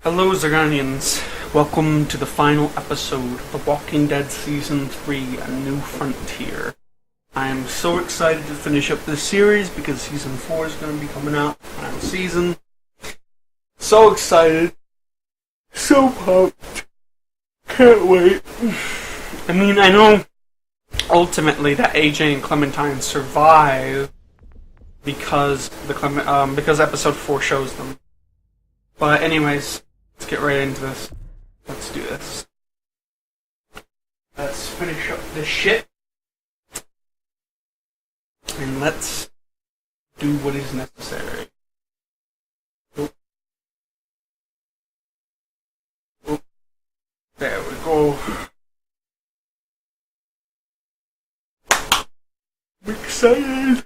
Hello Zorgonians, welcome to the final episode of The Walking Dead Season 3, A New Frontier. I am so excited to finish up this series because Season 4 is going to be coming out, final season. So excited, so pumped, can't wait. I mean, I know ultimately that AJ and Clementine survive because because episode 4 shows them. But anyways, let's get right into this. Let's do this. Let's finish up this shit. And let's do what is necessary. Oh. Oh. There we go. I'm excited.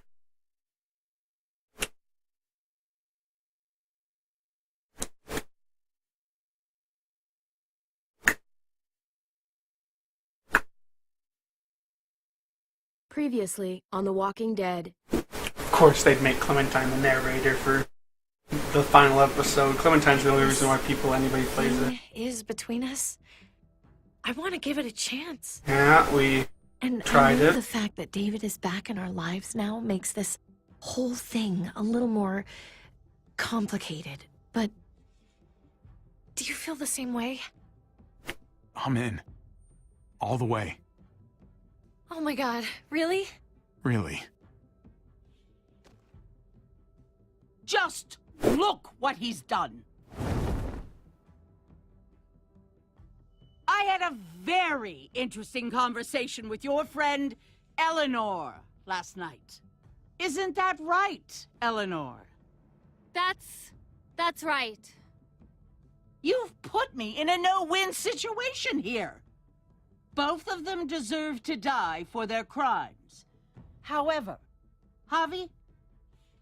Previously on The Walking Dead. Of course they'd make Clementine the narrator for the final episode. Clementine's the only reason why anybody plays it. Is between us. I want to give it a chance. Yeah, we tried I know it. The fact that David is back in our lives now makes this whole thing a little more complicated. But do you feel the same way? I'm in. All the way. Oh my god, really? Really. Just look what he's done. I had a very interesting conversation with your friend Eleanor last night. Isn't that right, Eleanor? That's right. You've put me in a no-win situation here. Both of them deserve to die for their crimes. However, Javi,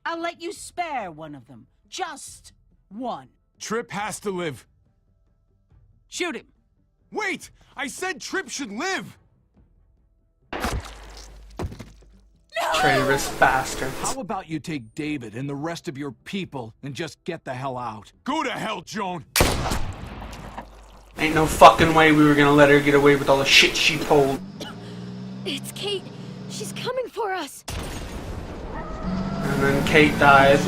I'll let you spare one of them. Just one. Trip has to live. Shoot him. Wait! I said Trip should live! Traitorous bastards. How about you take David and the rest of your people and just get the hell out? Go to hell, Joan! Ain't no fucking way we were gonna let her get away with all the shit she pulled. It's Kate. She's coming for us. And then Kate died.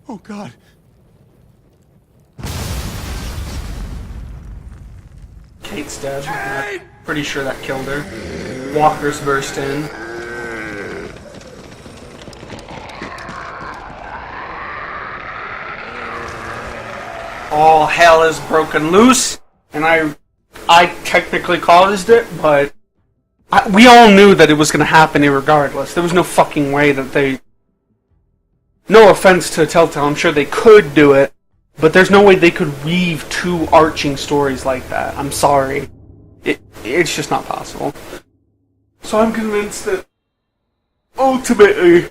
Oh god. Kate's dead. I'm pretty sure that killed her. Walkers burst in. All hell is broken loose, and I technically caused it, but we all knew that it was going to happen irregardless. There was no fucking way that they... No offense to Telltale, I'm sure they could do it, but there's no way they could weave two arching stories like that. I'm sorry. It's just not possible. So I'm convinced that ultimately...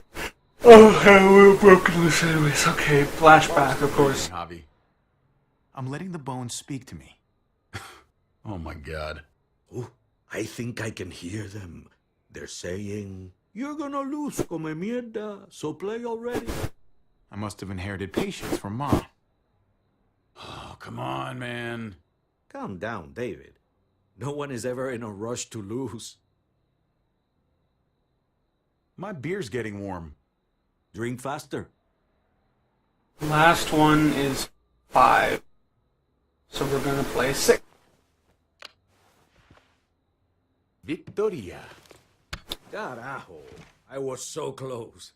Oh, hell, we were broken loose anyways. Okay, flashback, of course. Javi. I'm letting the bones speak to me. Oh my god. Oh, I think I can hear them. They're saying, "You're gonna lose, come mierda, so play already." I must have inherited patience from Mom. Oh, come on, man. Calm down, David. No one is ever in a rush to lose. My beer's getting warm. Drink faster. Last one is 5. So we're gonna play 6. Victoria. Carajo, I was so close.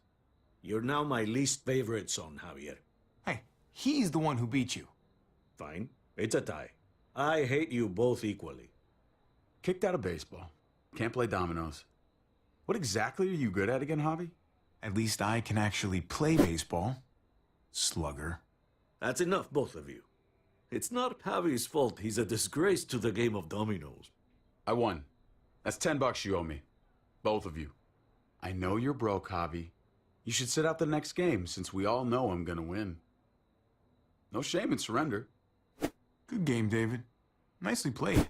You're now my least favorite son, Javier. Hey, he's the one who beat you. Fine, it's a tie. I hate you both equally. Kicked out of baseball. Can't play dominoes. What exactly are you good at again, Javi? At least I can actually play baseball. Slugger. That's enough, both of you. It's not Javi's fault he's a disgrace to the game of dominoes. I won. That's $10 you owe me. Both of you. I know you're broke, Javi. You should sit out the next game, since we all know I'm gonna win. No shame in surrender. Good game, David. Nicely played.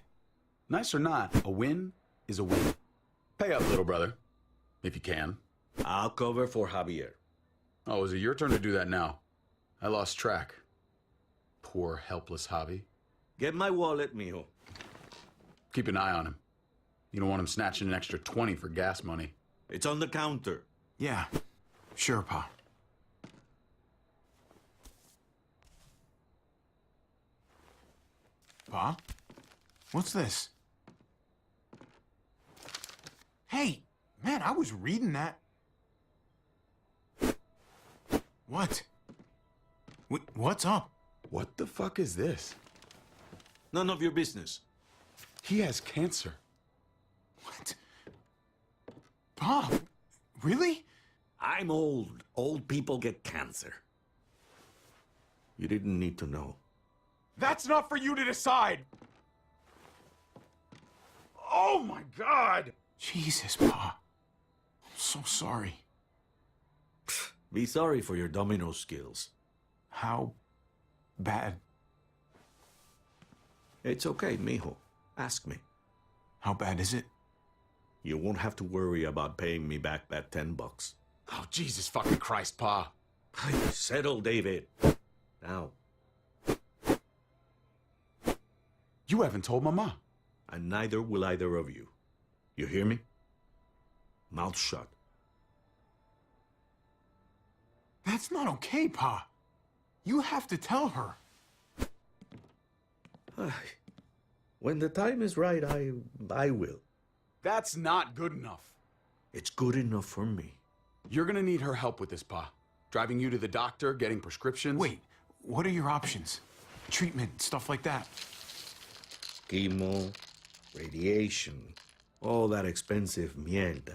Nice or not, a win is a win. Pay up, little brother. If you can. I'll cover for Javier. Oh, is it your turn to do that now? I lost track. Poor, helpless Javi. Get my wallet, mijo. Keep an eye on him. You don't want him snatching an extra 20 for gas money. It's on the counter. Yeah, sure, Pa. Pa? What's this? Hey, man, I was reading that. What? What's up? What the fuck is this? None of your business. He has cancer. What? Pa, really? I'm old. Old people get cancer. You didn't need to know. That's not for you to decide. Oh my God! Jesus, Pa. I'm so sorry. Be sorry for your domino skills. How bad? It's okay, mijo. Ask me. How bad is it? You won't have to worry about paying me back that $10. Oh, Jesus fucking Christ, Pa. Settle, David. Now. You haven't told Mama. And neither will either of you. You hear me? Mouth shut. That's not okay, Pa. You have to tell her. When the time is right, I will. That's not good enough. It's good enough for me. You're gonna need her help with this, Pa. Driving you to the doctor, getting prescriptions. Wait, what are your options? Treatment, stuff like that. Chemo, radiation, all that expensive mierda.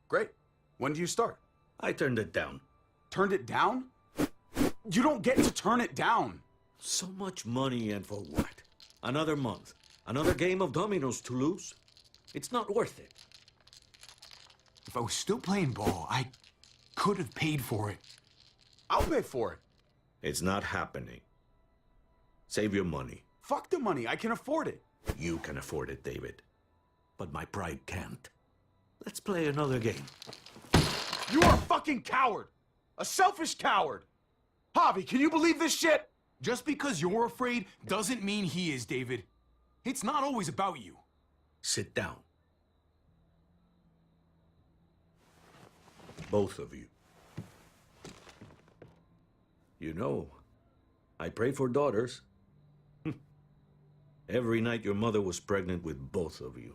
Great. When do you start? I turned it down. Turned it down? You don't get to turn it down. So much money, and for what? Another month. Another game of dominoes to lose? It's not worth it. If I was still playing ball, I could have paid for it. I'll pay for it. It's not happening. Save your money. Fuck the money. I can afford it. You can afford it, David. But my pride can't. Let's play another game. You are a fucking coward. A selfish coward. Javi, can you believe this shit? Just because you're afraid doesn't mean he is, David. It's not always about you. Sit down. Both of you. You know, I pray for daughters. Every night your mother was pregnant with both of you.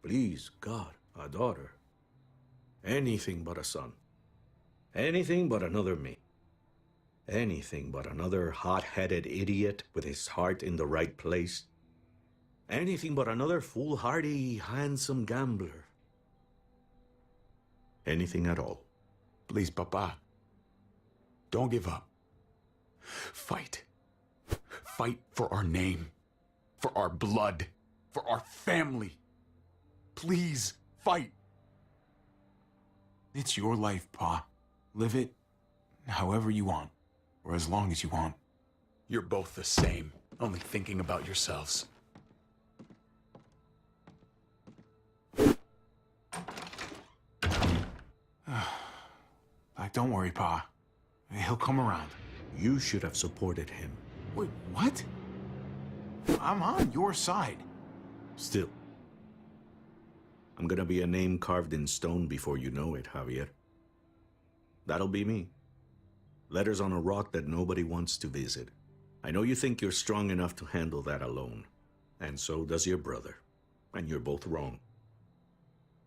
Please, God, a daughter. Anything but a son. Anything but another me. Anything but another hot-headed idiot with his heart in the right place. Anything but another foolhardy, handsome gambler. Anything at all. Please, Papa. Don't give up. Fight. Fight for our name. For our blood. For our family. Please, fight. It's your life, Pa. Live it however you want, or as long as you want. You're both the same, only thinking about yourselves. Don't worry, Pa. He'll come around. You should have supported him. Wait, what? I'm on your side. Still. I'm gonna be a name carved in stone before you know it, Javier. That'll be me. Letters on a rock that nobody wants to visit. I know you think you're strong enough to handle that alone. And so does your brother. And you're both wrong.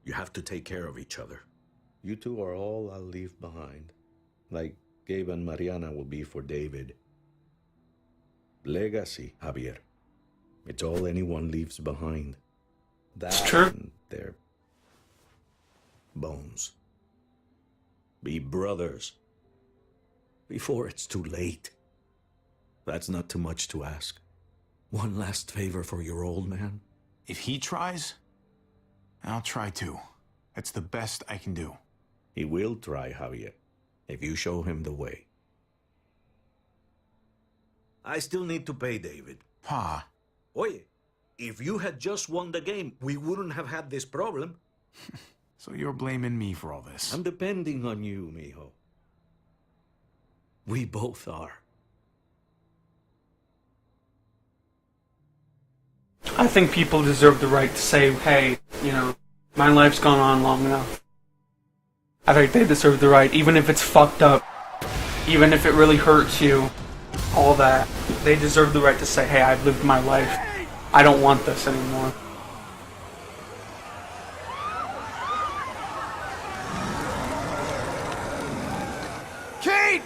You have to take care of each other. You two are all I'll leave behind. Like Gabe and Mariana will be for David. Legacy, Javier. It's all anyone leaves behind. That's true. And their bones. Be brothers. Before it's too late. That's not too much to ask. One last favor for your old man. If he tries, I'll try too. That's the best I can do. He will try, Javier, if you show him the way. I still need to pay David. Pa. Oye, if you had just won the game, we wouldn't have had this problem. So you're blaming me for all this? I'm depending on you, mijo. We both are. I think people deserve the right to say, hey, you know, my life's gone on long enough. I think they deserve the right, even if it's fucked up, even if it really hurts you, all that. They deserve the right to say, hey, I've lived my life. I don't want this anymore. Kate!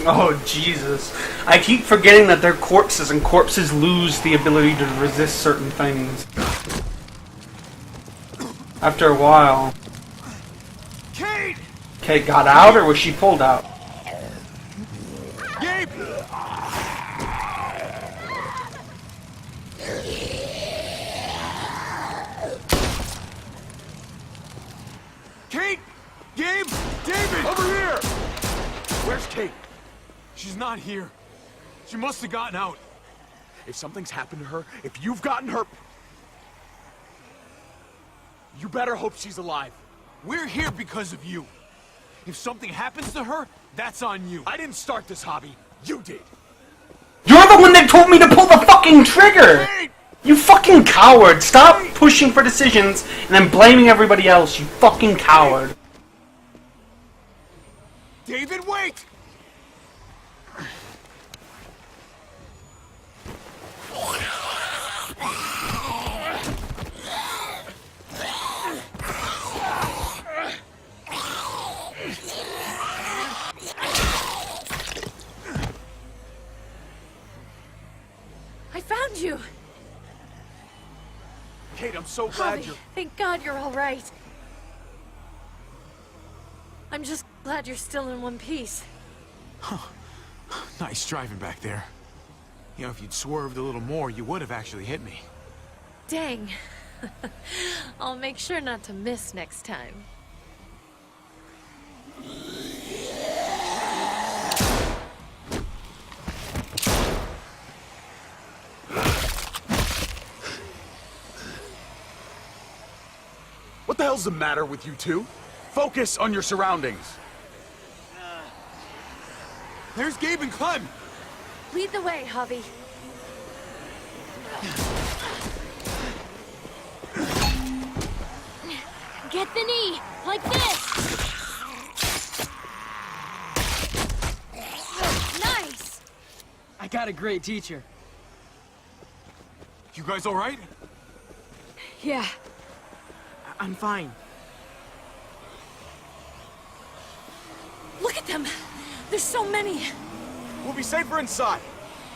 Oh, Jesus. I keep forgetting that they're corpses, and corpses lose the ability to resist certain things. After a while. Kate! Kate got out, or was she pulled out? Gabe! Kate! Gabe! David! Over here! Where's Kate? She's not here. She must have gotten out. If something's happened to her, if you've gotten her... You better hope she's alive. We're here because of you. If something happens to her, that's on you. I didn't start this hobby. You did. You're the one that told me to pull the fucking trigger! Kate! You fucking coward! Stop pushing for decisions and then blaming everybody else, you fucking coward. David, wait! I found you! Kate, I'm so glad Javi, you're... thank God you're all right. I'm just glad you're still in one piece. Nice driving back there. You know, if you'd swerved a little more, you would have actually hit me. Dang. I'll make sure not to miss next time. What the hell's the matter with you two? Focus on your surroundings. There's Gabe and Clem! Lead the way, Javi. Get the knee, like this! Nice! I got a great teacher. You guys all right? Yeah. I'm fine. Look at them! There's so many! We'll be safer inside.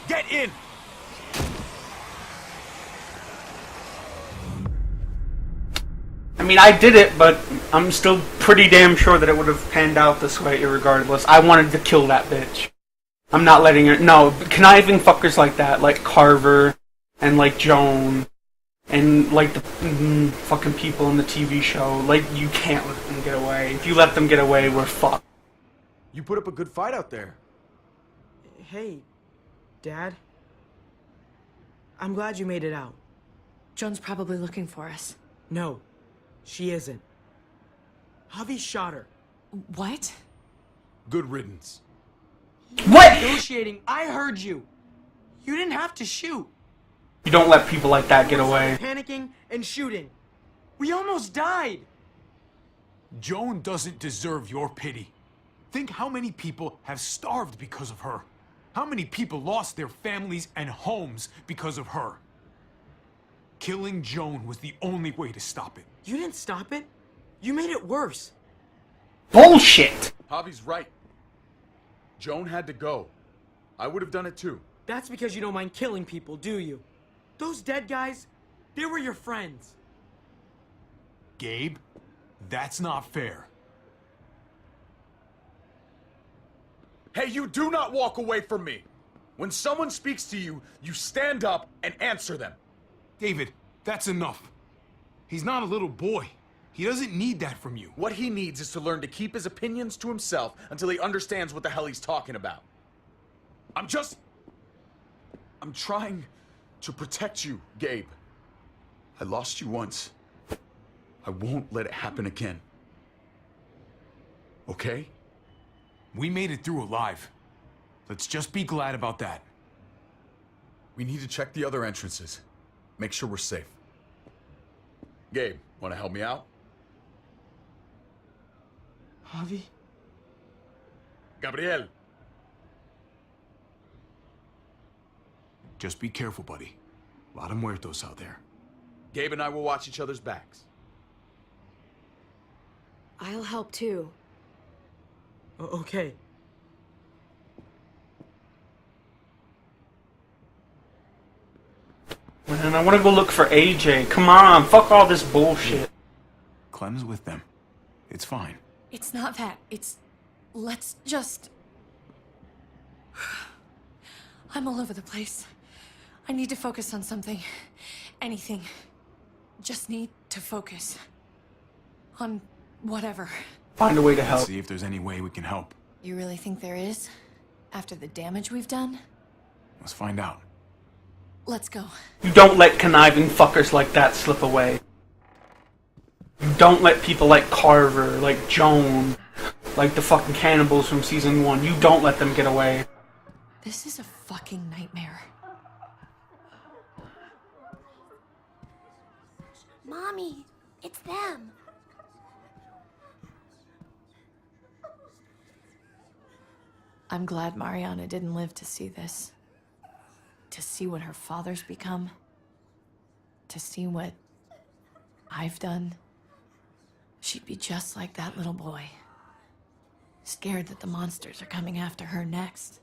Get in! I mean, I did it, but I'm still pretty damn sure that it would have panned out this way irregardless. I wanted to kill that bitch. I'm not letting her... No, conniving fuckers like that, like Carver, and like Joan, and like the fucking people in the TV show, like, you can't let them get away. If you let them get away, we're fucked. You put up a good fight out there. Hey, Dad. I'm glad you made it out. Joan's probably looking for us. No, she isn't. Javi shot her. What? Good riddance. What? Negotiating, I heard you. You didn't have to shoot. You don't let people like that get away. Panicking and shooting. We almost died. Joan doesn't deserve your pity. Think how many people have starved because of her. How many people lost their families and homes because of her. Killing Joan was the only way to stop it. You didn't stop it. You made it worse. Bullshit! Javi's right. Joan had to go. I would have done it too. That's because you don't mind killing people, do you? Those dead guys, they were your friends. Gabe, that's not fair. Hey, you do not walk away from me. When someone speaks to you, you stand up and answer them. David, that's enough. He's not a little boy. He doesn't need that from you. What he needs is to learn to keep his opinions to himself until he understands what the hell he's talking about. I'm trying to protect you, Gabe. I lost you once. I won't let it happen again. Okay? We made it through alive. Let's just be glad about that. We need to check the other entrances. Make sure we're safe. Gabe, want to help me out? Javi? Gabriel. Just be careful, buddy. A lot of muertos out there. Gabe and I will watch each other's backs. I'll help too. Okay. Man, I want to go look for AJ. Come on, fuck all this bullshit. Clem's with them. It's fine. It's not that. Let's just... I'm all over the place. I need to focus on something. Anything. Just need to focus. On whatever. Find a way to help. See if there's any way we can help. You really think there is? After the damage we've done? Let's find out. Let's go. You don't let conniving fuckers like that slip away. You don't let people like Carver, like Joan, like the fucking cannibals from season 1. You don't let them get away. This is a fucking nightmare. Mommy, it's them. I'm glad Mariana didn't live to see this. To see what her father's become. To see what I've done. She'd be just like that little boy. Scared that the monsters are coming after her next.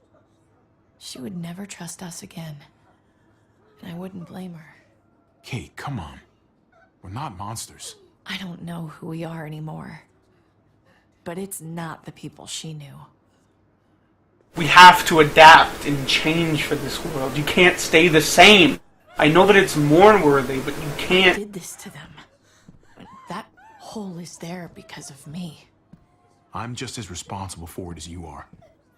She would never trust us again. And I wouldn't blame her. Kate, come on. We're not monsters. I don't know who we are anymore. But it's not the people she knew. We have to adapt and change for this world. You can't stay the same. I know that it's mourn-worthy, but you can't... I did this to them. But that hole is there because of me. I'm just as responsible for it as you are.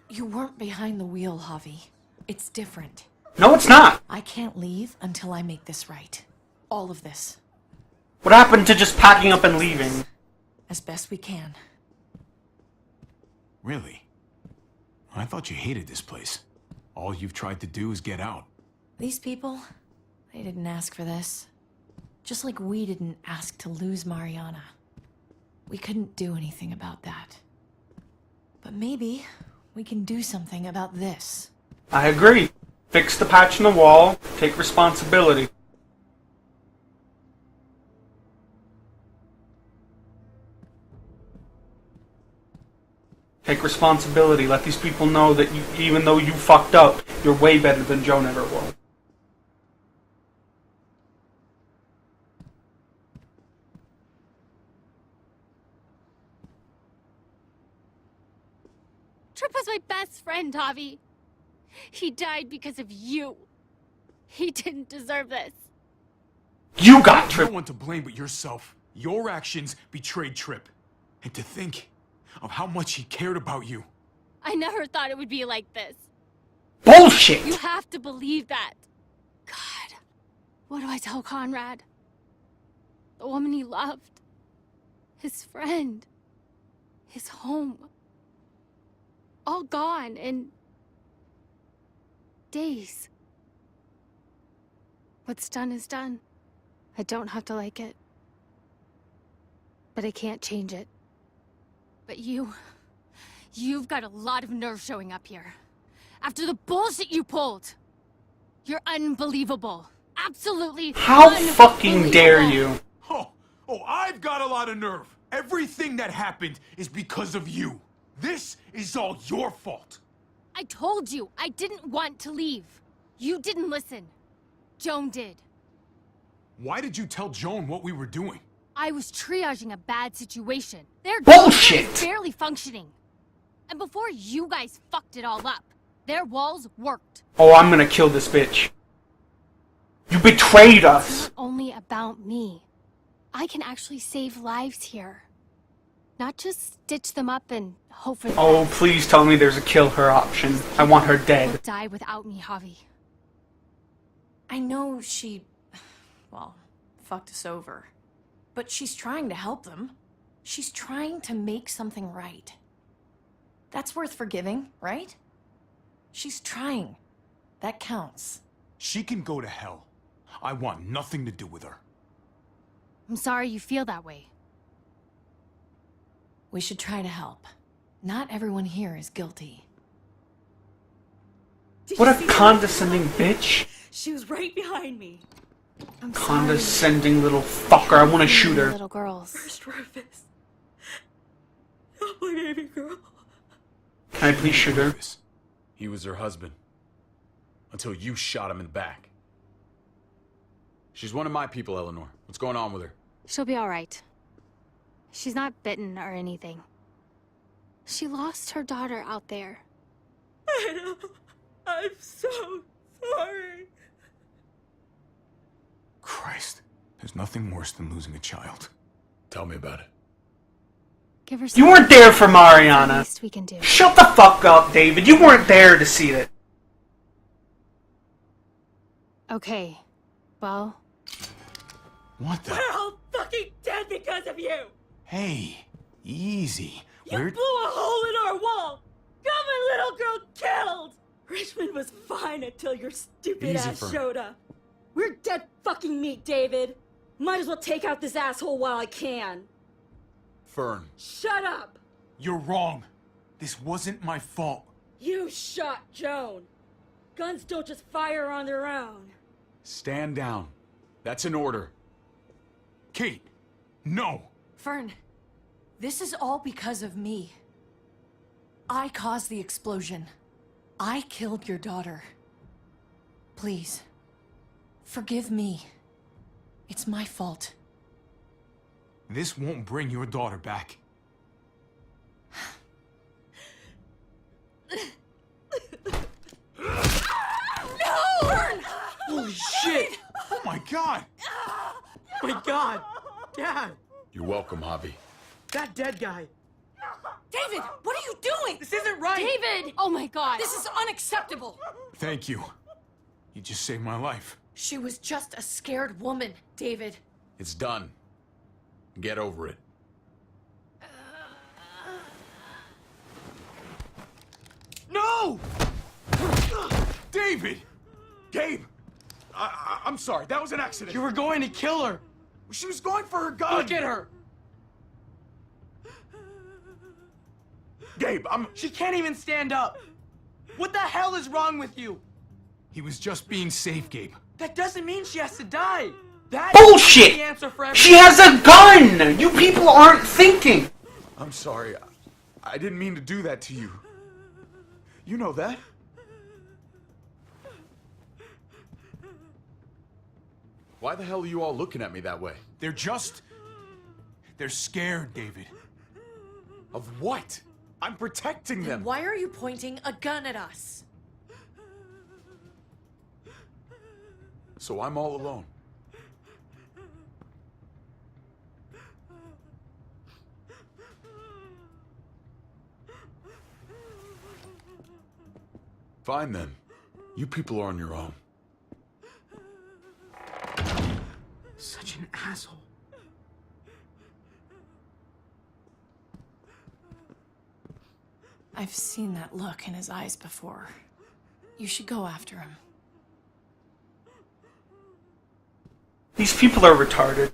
You weren't behind the wheel, Javi. It's different. No, it's not. I can't leave until I make this right. All of this. What happened to just packing up and leaving? As best we can. Really? I thought you hated this place. All you've tried to do is get out. These people, they didn't ask for this. Just like we didn't ask to lose Mariana. We couldn't do anything about that. But maybe we can do something about this. I agree. Fix the patch in the wall. Take responsibility. Take responsibility. Let these people know that you, even though you fucked up, you're way better than Joan ever was. Tripp was my best friend, Javi. He died because of you. He didn't deserve this. You got You're Tripp. no one to blame but yourself. Your actions betrayed Tripp. And to think of how much he cared about you. I never thought it would be like this. Bullshit! You have to believe that. God, what do I tell Conrad? The woman he loved. His friend. His home. All gone in days. What's done is done. I don't have to like it. But I can't change it. But you've got a lot of nerve showing up here. After the bullshit you pulled. You're unbelievable. Absolutely How fucking dare you? Oh, I've got a lot of nerve. Everything that happened is because of you. This is all your fault. I told you I didn't want to leave. You didn't listen. Joan did. Why did you tell Joan what we were doing? I was triaging a bad situation. Their Bullshit! government was barely functioning. And before you guys fucked it all up, their walls worked. Oh, I'm gonna kill this bitch. You betrayed us! It's not only about me. I can actually save lives here. Not just stitch them up and hope for the Oh, best. please tell me there's a kill her option. I want her They'll dead. die without me, Javi. I know she, well, fucked us over. But she's trying to help them. She's trying to make something right. That's worth forgiving, right? She's trying. That counts. She can go to hell. I want nothing to do with her. I'm sorry you feel that way. We should try to help. Not everyone here is guilty. What a condescending bitch. She was right behind me. I'm Condescending little fucker. I want to shoot her. Little girls. First Rufus. Oh, my baby girl. Can I please shoot her? He was her husband. Until you shot him in the back. She's one of my people, Eleanor. What's going on with her? She'll be all right. She's not bitten or anything. She lost her daughter out there. I know. I'm so sorry. Christ, there's nothing worse than losing a child. Tell me about it. Give her You weren't there for the Mariana. least we can do. Shut the fuck up, David. You weren't there to see it. Okay. Well, What the? We're all fucking dead because of you. Hey, easy. You blew a hole in our wall. Got my little girl killed. Richmond was fine until your stupid Easy, ass Fern. showed up. We're dead fucking meat, David. Might as well take out this asshole while I can. Fern. Shut up. You're wrong. This wasn't my fault. You shot Joan. Guns don't just fire on their own. Stand down. That's an order. Kate, no. Fern, this is all because of me. I caused the explosion. I killed your daughter. Please, forgive me. It's my fault. This won't bring your daughter back. Holy shit! Oh my god! My god! Dad! You're welcome, Javi. That dead guy! David, what are you doing? This isn't right! David! Oh my god! This is unacceptable. Thank you. You just saved my life. She was just a scared woman, David. It's done. Get over it. No! David! Gabe! I'm sorry, that was an accident. You were going to kill her! She was going for her gun! Look at her! Gabe, She can't even stand up! What the hell is wrong with you? He was just being safe, Gabe. That doesn't mean she has to die! That Bullshit! is the answer for She has a gun! You people aren't thinking! I'm sorry. I didn't mean to do that to you. You know that. Why the hell are you all looking at me that way? They're scared, David. Of what? I'm protecting them. Why are you pointing a gun at us? So I'm all alone. Fine then. You people are on your own. Such an asshole. I've seen that look in his eyes before. You should go after him. These people are retarded.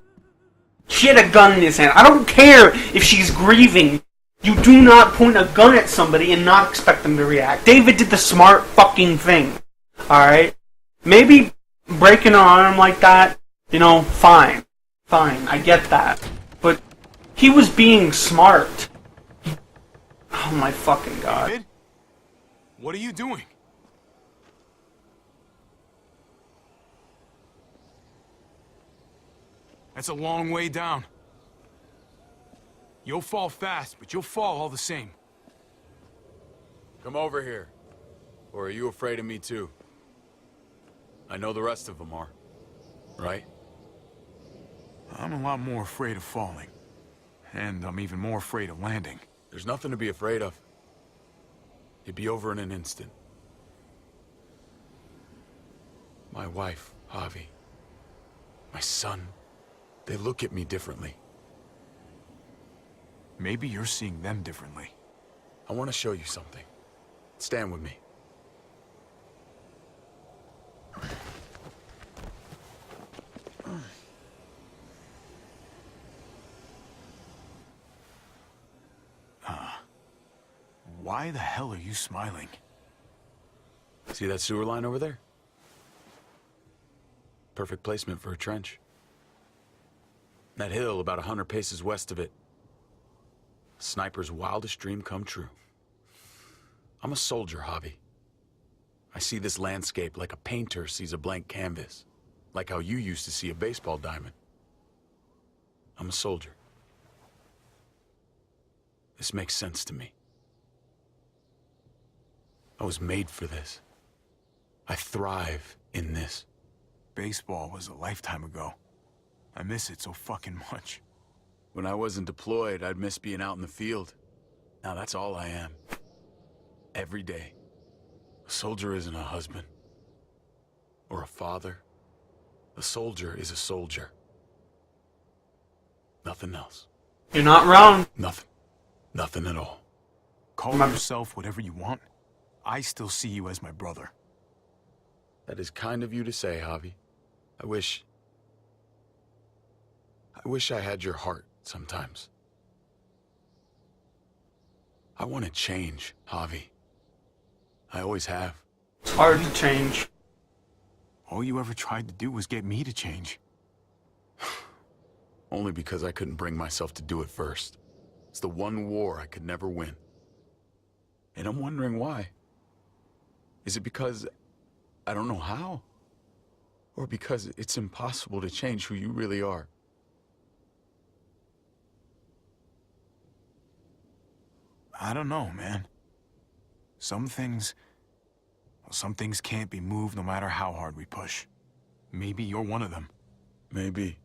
She had a gun in his hand. I don't care if she's grieving. You do not point a gun at somebody and not expect them to react. David did the smart fucking thing. Alright? Maybe breaking an arm like that, fine. Fine, I get that. But He was being smart. Oh my fucking god. David? What are you doing? That's a long way down. You'll fall fast, but you'll fall all the same. Come over here. Or are you afraid of me too? I know the rest of them are. Right? I'm a lot more afraid of falling. And I'm even more afraid of landing. There's nothing to be afraid of. You'd be over in an instant. My wife, Javi. My son. They look at me differently. Maybe you're seeing them differently. I want to show you something. Stand with me. Why the hell are you smiling? See that sewer line over there? Perfect placement for a trench. That hill about 100 paces west of it. Sniper's wildest dream come true. I'm a soldier, Javi. I see this landscape like a painter sees a blank canvas. Like how you used to see a baseball diamond. I'm a soldier. This makes sense to me. I was made for this. I thrive in this. Baseball was a lifetime ago. I miss it so fucking much. When I wasn't deployed, I'd miss being out in the field. Now that's all I am. Every day. A soldier isn't a husband. Or a father. A soldier is a soldier. Nothing else. You're not wrong. Nothing. Nothing at all. Call yourself whatever you want. I still see you as my brother. That is kind of you to say, Javi. I wish I had your heart sometimes. I want to change, Javi. I always have. It's hard to change. All you ever tried to do was get me to change. Only because I couldn't bring myself to do it first. It's the one war I could never win. And I'm wondering why. Is it because I don't know how? Or because it's impossible to change who you really are? I don't know, man. Some things can't be moved no matter how hard we push. Maybe you're one of them. Maybe.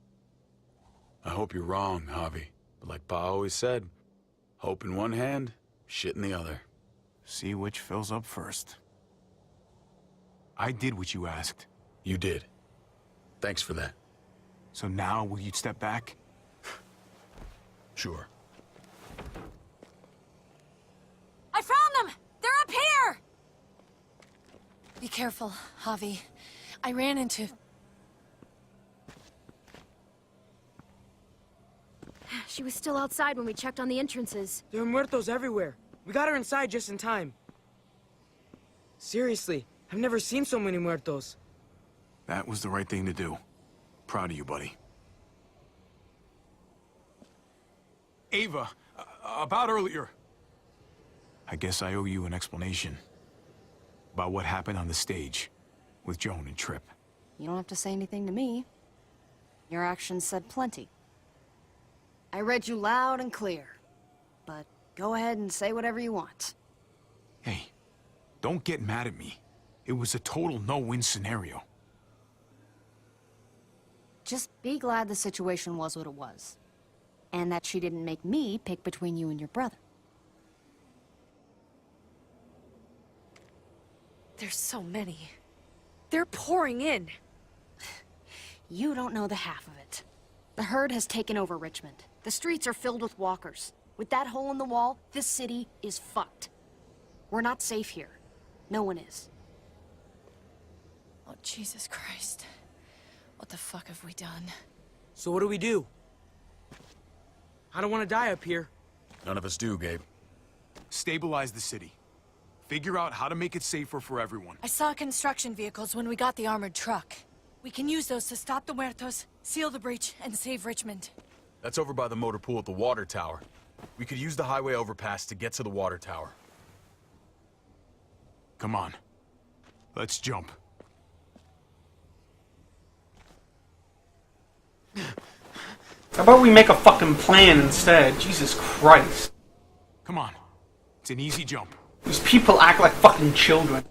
I hope you're wrong, Javi. But like Pa always said, hope in one hand, shit in the other. See which fills up first. I did what you asked. You did. Thanks for that. So now, will you step back? Sure. I found them! They're up here! Be careful, Javi. I ran into... She was still outside when we checked on the entrances. There are muertos everywhere. We got her inside just in time. Seriously, I've never seen so many muertos. That was the right thing to do. Proud of you, buddy. Ava, about earlier. I guess I owe you an explanation. About what happened on the stage with Joan and Tripp. You don't have to say anything to me. Your actions said plenty. I read you loud and clear. But go ahead and say whatever you want. Hey, don't get mad at me. It was a total no-win scenario. Just be glad the situation was what it was. And that she didn't make me pick between you and your brother. There's so many. They're pouring in. You don't know the half of it. The herd has taken over Richmond. The streets are filled with walkers. With that hole in the wall, this city is fucked. We're not safe here. No one is. Oh, Jesus Christ. What the fuck have we done? So what do? I don't want to die up here. None of us do, Gabe. Stabilize the city. Figure out how to make it safer for everyone. I saw construction vehicles when we got the armored truck. We can use those to stop the muertos, seal the breach, and save Richmond. That's over by the motor pool at the water tower. We could use the highway overpass to get to the water tower. Come on. Let's jump. How about we make a fucking plan instead? Jesus Christ. Come on. It's an easy jump. These people act like fucking children.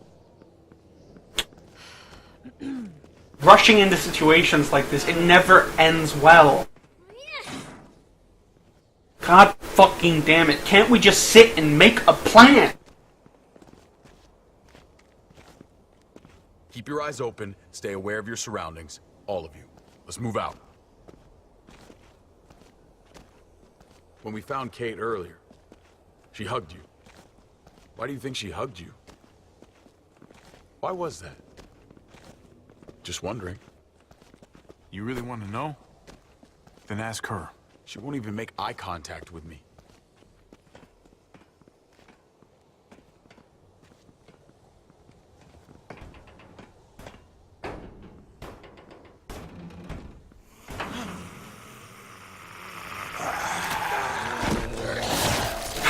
Rushing into situations like this, it never ends well. God fucking damn it. Can't we just sit and make a plan? Keep your eyes open, stay aware of your surroundings. All of you. Let's move out. When we found Kate earlier, she hugged you. Why do you think she hugged you? Why was that? Just wondering. You really want to know? Then ask her. She won't even make eye contact with me.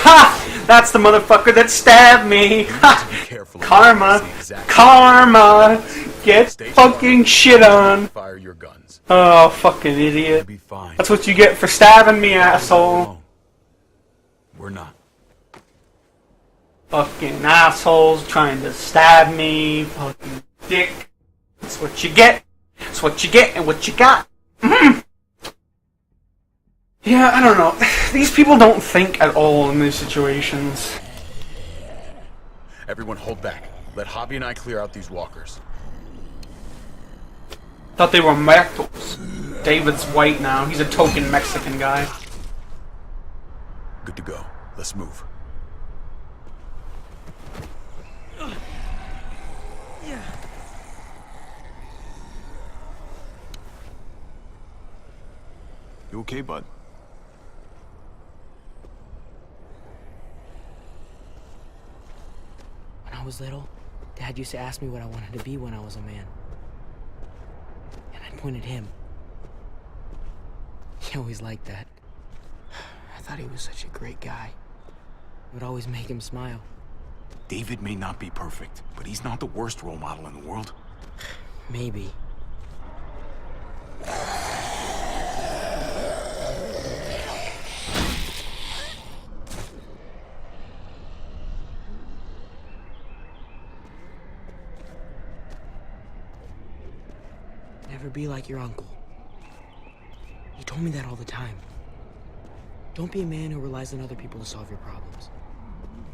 Ha! That's the motherfucker that stabbed me! Ha! Karma! Karma! Get fucking shit on! Fire your guns. Oh, fucking idiot. Be fine. That's what you get for stabbing me, asshole. We're not. Fucking assholes trying to stab me. Fucking dick. That's what you get. That's what you get and what you got. Mm. Yeah, I don't know. These people don't think at all in these situations. Everyone hold back. Let Javi and I clear out these walkers. Thought they were Mexicans. David's white now. He's a token Mexican guy. Good to go. Let's move. You okay, bud? When I was little, Dad used to ask me what I wanted to be when I was a man. And I'd point at him. He always liked that. I thought he was such a great guy. It would always make him smile. David may not be perfect, but he's not the worst role model in the world. Maybe. Never be like your uncle. He told me that all the time. Don't be a man who relies on other people to solve your problems.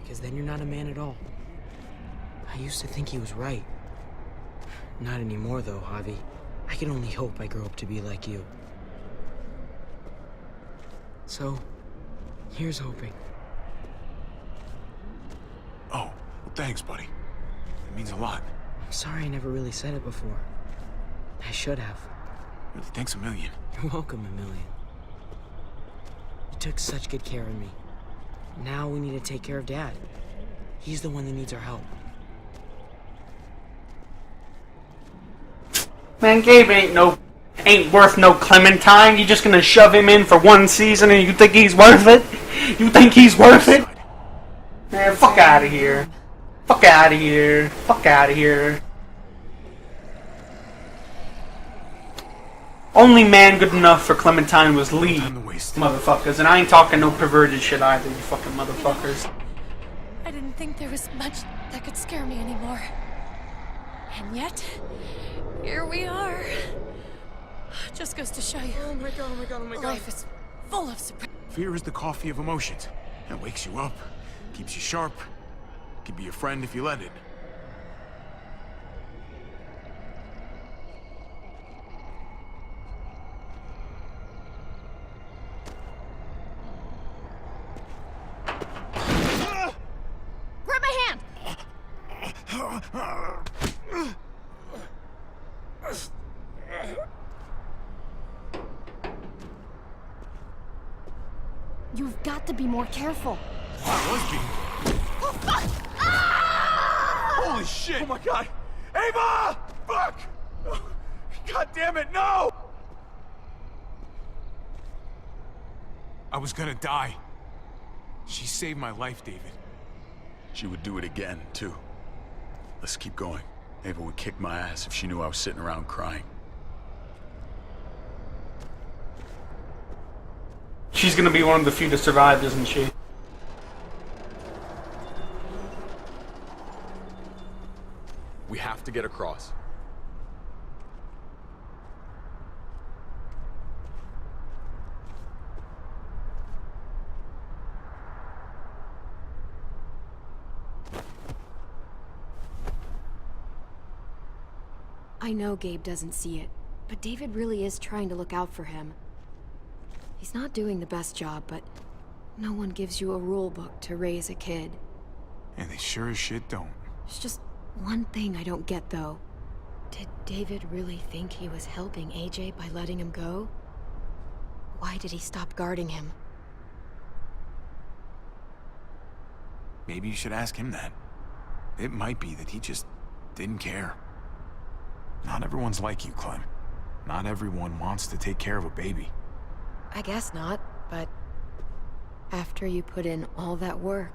Because then you're not a man at all. I used to think he was right. Not anymore, though, Javi. I can only hope I grow up to be like you. So, here's hoping. Oh, well, thanks, buddy. It means a lot. I'm sorry I never really said it before. I should have. Really, thanks a million. You're welcome, a million. You took such good care of me. Now we need to take care of Dad. He's the one that needs our help. Man, Gabe ain't worth no Clementine. You just gonna shove him in for one season and you think he's worth it? You think he's worth it? Man, fuck out of here. Fuck out of here. Fuck out of here. Only man good enough for Clementine was Lee, motherfuckers. And I ain't talking no perverted shit either, you fucking motherfuckers. I didn't think there was much that could scare me anymore. And yet, here we are. Just goes to show you. Oh my god, oh my god, oh my god. Life is full of surprises. Fear is the coffee of emotions. It wakes you up, keeps you sharp, can be your friend if you let it. Grab my hand! You've got to be more careful. Oh, fuck! Ah! Holy shit! Oh my god! Ava! Fuck! Oh, god damn it, no! I was gonna die. She saved my life, David. She would do it again, too. Let's keep going. Ava would kick my ass if she knew I was sitting around crying. She's gonna be one of the few to survive, isn't she? We have to get across. I know Gabe doesn't see it, but David really is trying to look out for him. He's not doing the best job, but no one gives you a rule book to raise a kid. And they sure as shit don't. There's just one thing I don't get, though. Did David really think he was helping AJ by letting him go? Why did he stop guarding him? Maybe you should ask him that. It might be that he just didn't care. Not everyone's like you, Clem. Not everyone wants to take care of a baby. I guess not, but after you put in all that work,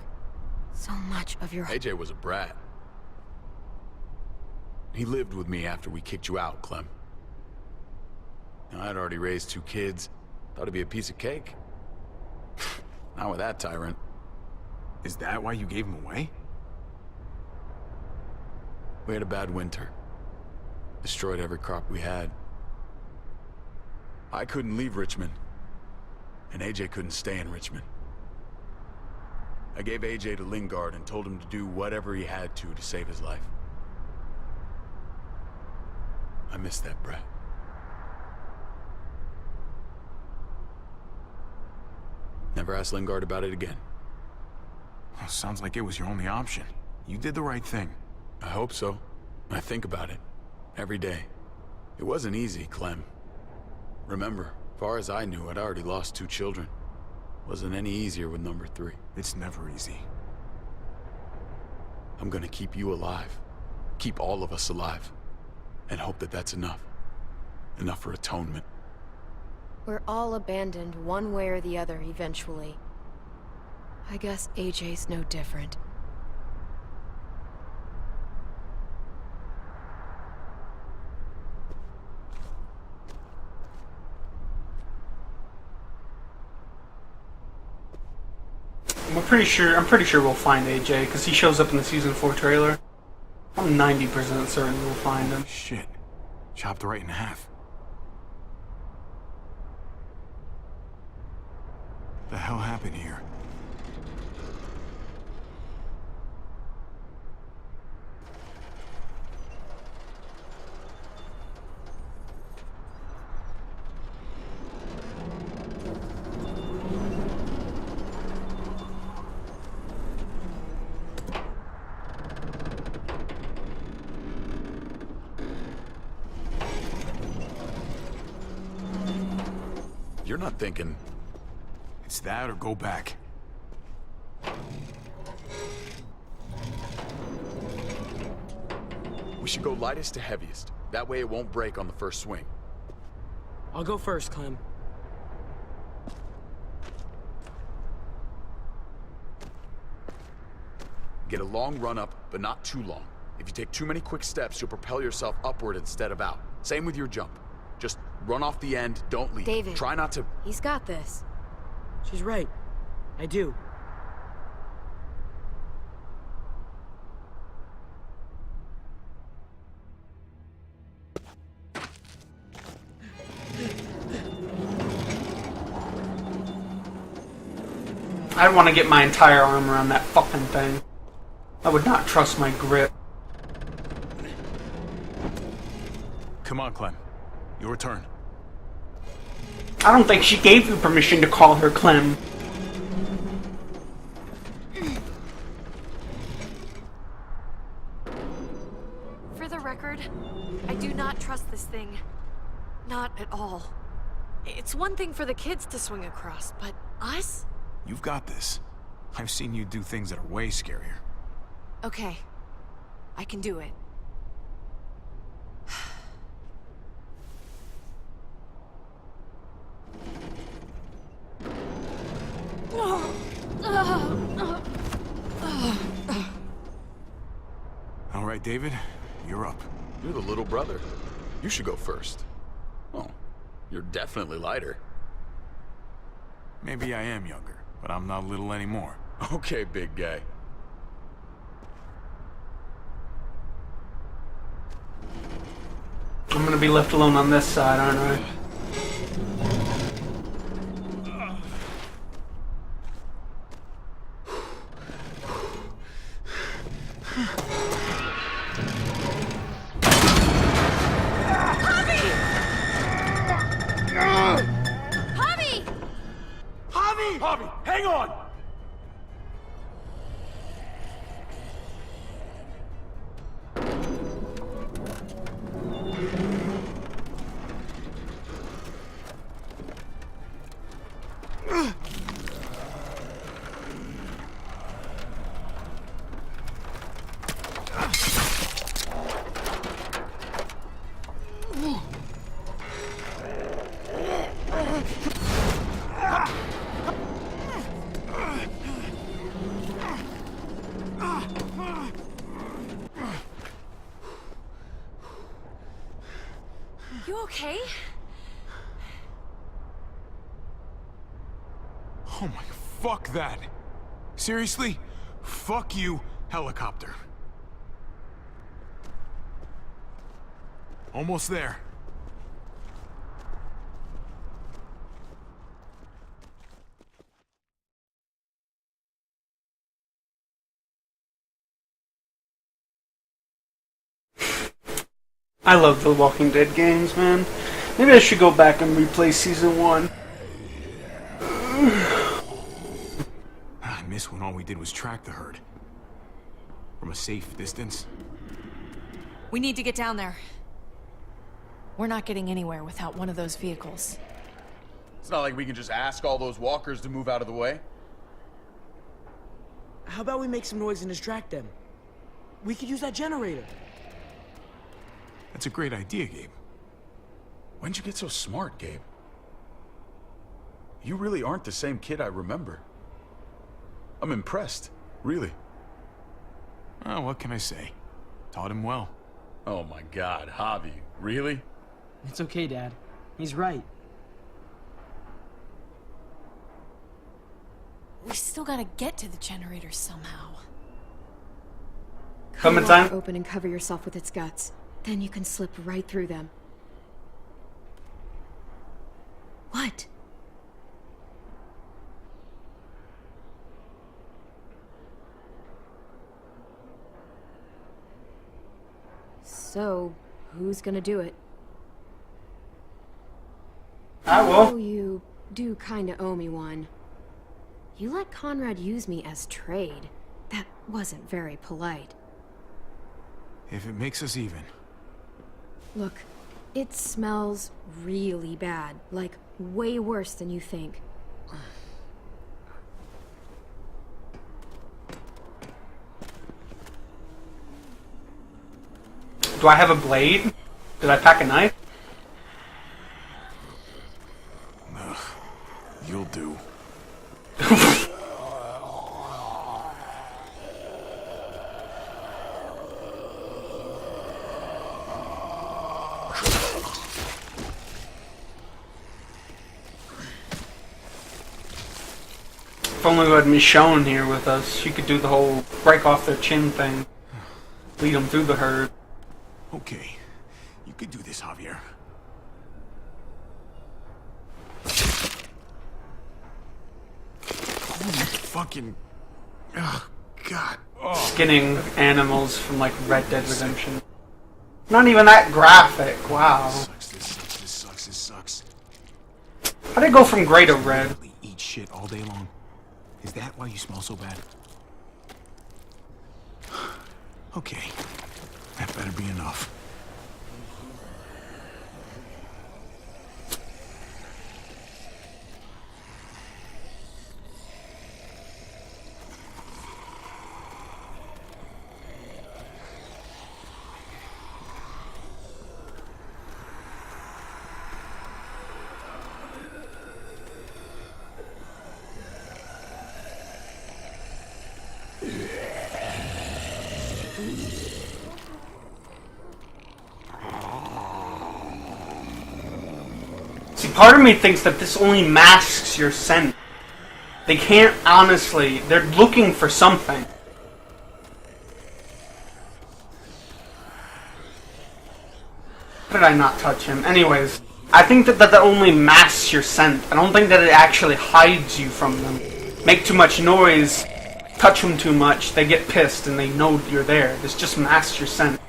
so much of your... AJ was a brat. He lived with me after we kicked you out, Clem. Now, I'd already raised 2 kids. Thought it'd be a piece of cake. Not with that tyrant. Is that why you gave him away? We had a bad winter. Destroyed every crop we had. I couldn't leave Richmond. And AJ couldn't stay in Richmond. I gave AJ to Lingard and told him to do whatever he had to save his life. I miss that brat. Never asked Lingard about it again. Well, sounds like it was your only option. You did the right thing. I hope so. I think about it every day. It wasn't easy, Clem. Remember, far as I knew, I'd already lost 2 children. Wasn't any easier with number 3. It's never easy. I'm gonna keep you alive. Keep all of us alive. And hope that that's enough. Enough for atonement. We're all abandoned one way or the other eventually. I guess AJ's no different. I'm pretty sure we'll find AJ, because he shows up in the Season 4 trailer. I'm 90% certain we'll find him. Shit. Chopped right in half. The hell happened here? You're not thinking... It's that or go back. We should go lightest to heaviest. That way it won't break on the first swing. I'll go first, Clem. Get a long run up, but not too long. If you take too many quick steps, you'll propel yourself upward instead of out. Same with your jump. Just run off the end, don't leave. David. Try not to... He's got this. She's right. I do. I'd want to get my entire arm around that fucking thing. I would not trust my grip. Come on, Clem. Your turn. I don't think she gave you permission to call her Clem. For the record, I do not trust this thing. Not at all. It's one thing for the kids to swing across, but us? You've got this. I've seen you do things that are way scarier. Okay. I can do it. All right, David, you're up. You're the little brother. You should go first. Oh, you're definitely lighter. Maybe I am younger, but I'm not little anymore. Okay, big guy. I'm gonna be left alone on this side, aren't I? Javi, hang on! You okay? Oh my, fuck that. Seriously? Fuck you, helicopter. Almost there. I love the Walking Dead games, man. Maybe I should go back and replay Season 1. I miss when all we did was track the herd. From a safe distance. We need to get down there. We're not getting anywhere without one of those vehicles. It's not like we can just ask all those walkers to move out of the way. How about we make some noise and distract them? We could use that generator. That's a great idea, Gabe. When'd you get so smart, Gabe? You really aren't the same kid I remember. I'm impressed, really. Oh, what can I say? Taught him well. Oh my God, Javi, really? It's okay, Dad. He's right. We still gotta get to the generator somehow. Coming time. Open and cover yourself with its guts. Then you can slip right through them. What? So, who's gonna do it? I will. Oh, you do kinda owe me one. You let Conrad use me as trade. That wasn't very polite. If it makes us even. Look, it smells really bad. Like, way worse than you think. Do I have a blade? Did I pack a knife? Ugh, you'll do. If only we had Michonne here with us, she could do the whole break off their chin thing. Lead them through the herd. Okay, you could do this, Javier. Holy fucking... Oh, God. Oh. Skinning animals from like Red Dead Redemption. Not even that graphic, wow. This sucks. How'd it go from gray to red? Eat shit all day long. Is that why you smell so bad? Okay, that better be enough. Part of me thinks that this only masks your scent. They can't honestly, they're looking for something. How did I not touch him? Anyways, I think that only masks your scent. I don't think that it actually hides you from them. Make too much noise, touch them too much, they get pissed and they know you're there. This just masks your scent.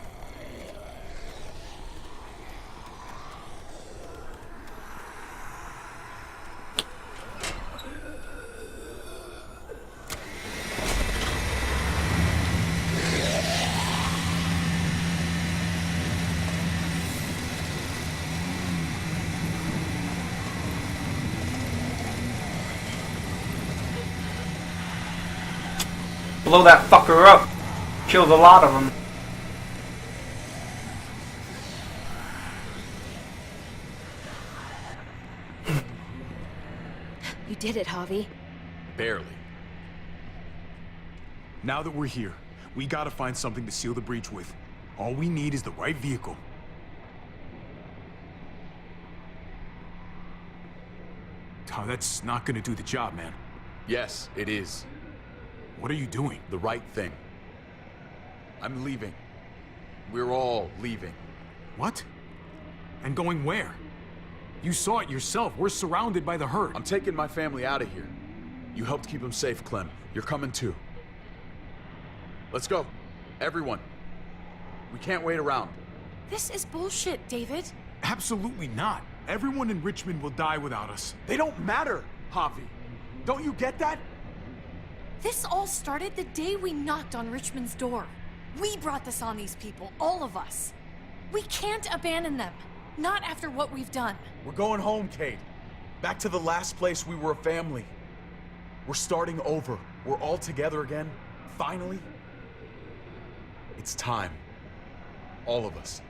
Blow that fucker up. Killed a lot of them. You did it, Javi. Barely. Now that we're here, we gotta find something to seal the breach with. All we need is the right vehicle. Oh, that's not gonna do the job, man. Yes, it is. What are you doing? The right thing. I'm leaving. We're all leaving. What? And going where? You saw it yourself. We're surrounded by the herd. I'm taking my family out of here. You helped keep them safe, Clem. You're coming too. Let's go. Everyone. We can't wait around. This is bullshit, David. Absolutely not. Everyone in Richmond will die without us. They don't matter, Javi. Don't you get that? This all started the day we knocked on Richmond's door. We brought this on these people, all of us. We can't abandon them. Not after what we've done. We're going home, Kate. Back to the last place we were a family. We're starting over. We're all together again. Finally. It's time. All of us.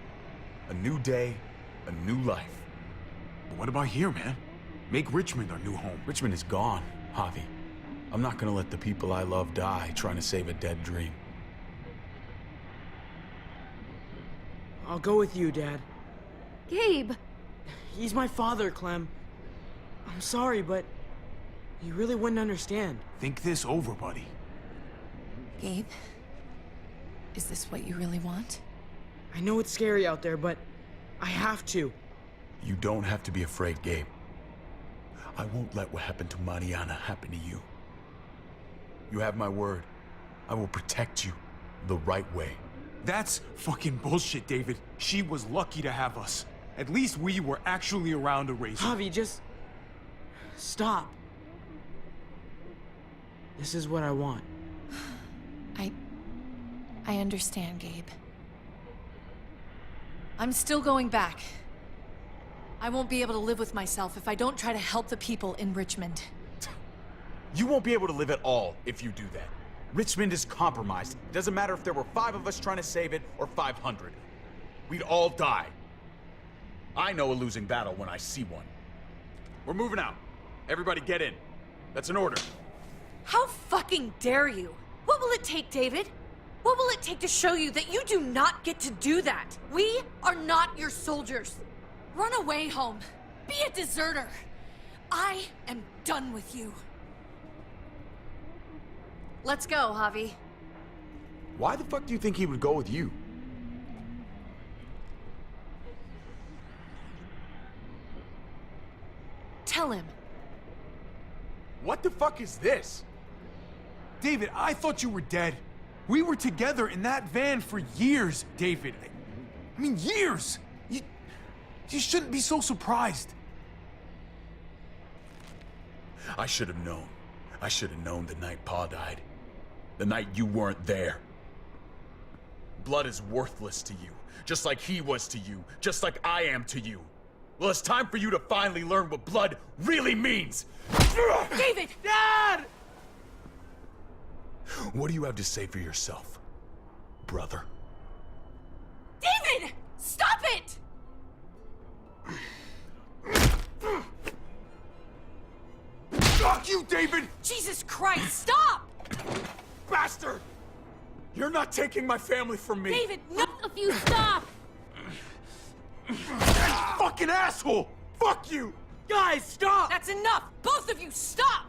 A new day, a new life. But what about here, man? Make Richmond our new home. Richmond is gone, Javi. I'm not gonna let the people I love die trying to save a dead dream. I'll go with you, Dad. Gabe! He's my father, Clem. I'm sorry, but you really wouldn't understand. Think this over, buddy. Gabe, is this what you really want? I know it's scary out there, but I have to. You don't have to be afraid, Gabe. I won't let what happened to Mariana happen to you. You have my word. I will protect you the right way. That's fucking bullshit, David. She was lucky to have us. At least we were actually around to raise her. Javi, just stop. This is what I want. I understand, Gabe. I'm still going back. I won't be able to live with myself if I don't try to help the people in Richmond. You won't be able to live at all if you do that. Richmond is compromised. It doesn't matter if there were 5 of us trying to save it or 500. We'd all die. I know a losing battle when I see one. We're moving out. Everybody get in. That's an order. How fucking dare you? What will it take, David? What will it take to show you that you do not get to do that? We are not your soldiers. Run away home. Be a deserter. I am done with you. Let's go, Javi. Why the fuck do you think he would go with you? Tell him. What the fuck is this? David, I thought you were dead. We were together in that van for years, David. I mean, years! You shouldn't be so surprised. I should have known. I should have known the night Pa died. The night you weren't there. Blood is worthless to you, just like he was to you, just like I am to you. Well, it's time for you to finally learn what blood really means. David! Dad! What do you have to say for yourself, brother? David! Stop it! Fuck you, David! Jesus Christ, stop! Bastard! You're not taking my family from me! David, no! If you stop! Fucking asshole! Fuck you! Guys, stop! That's enough! Both of you, stop!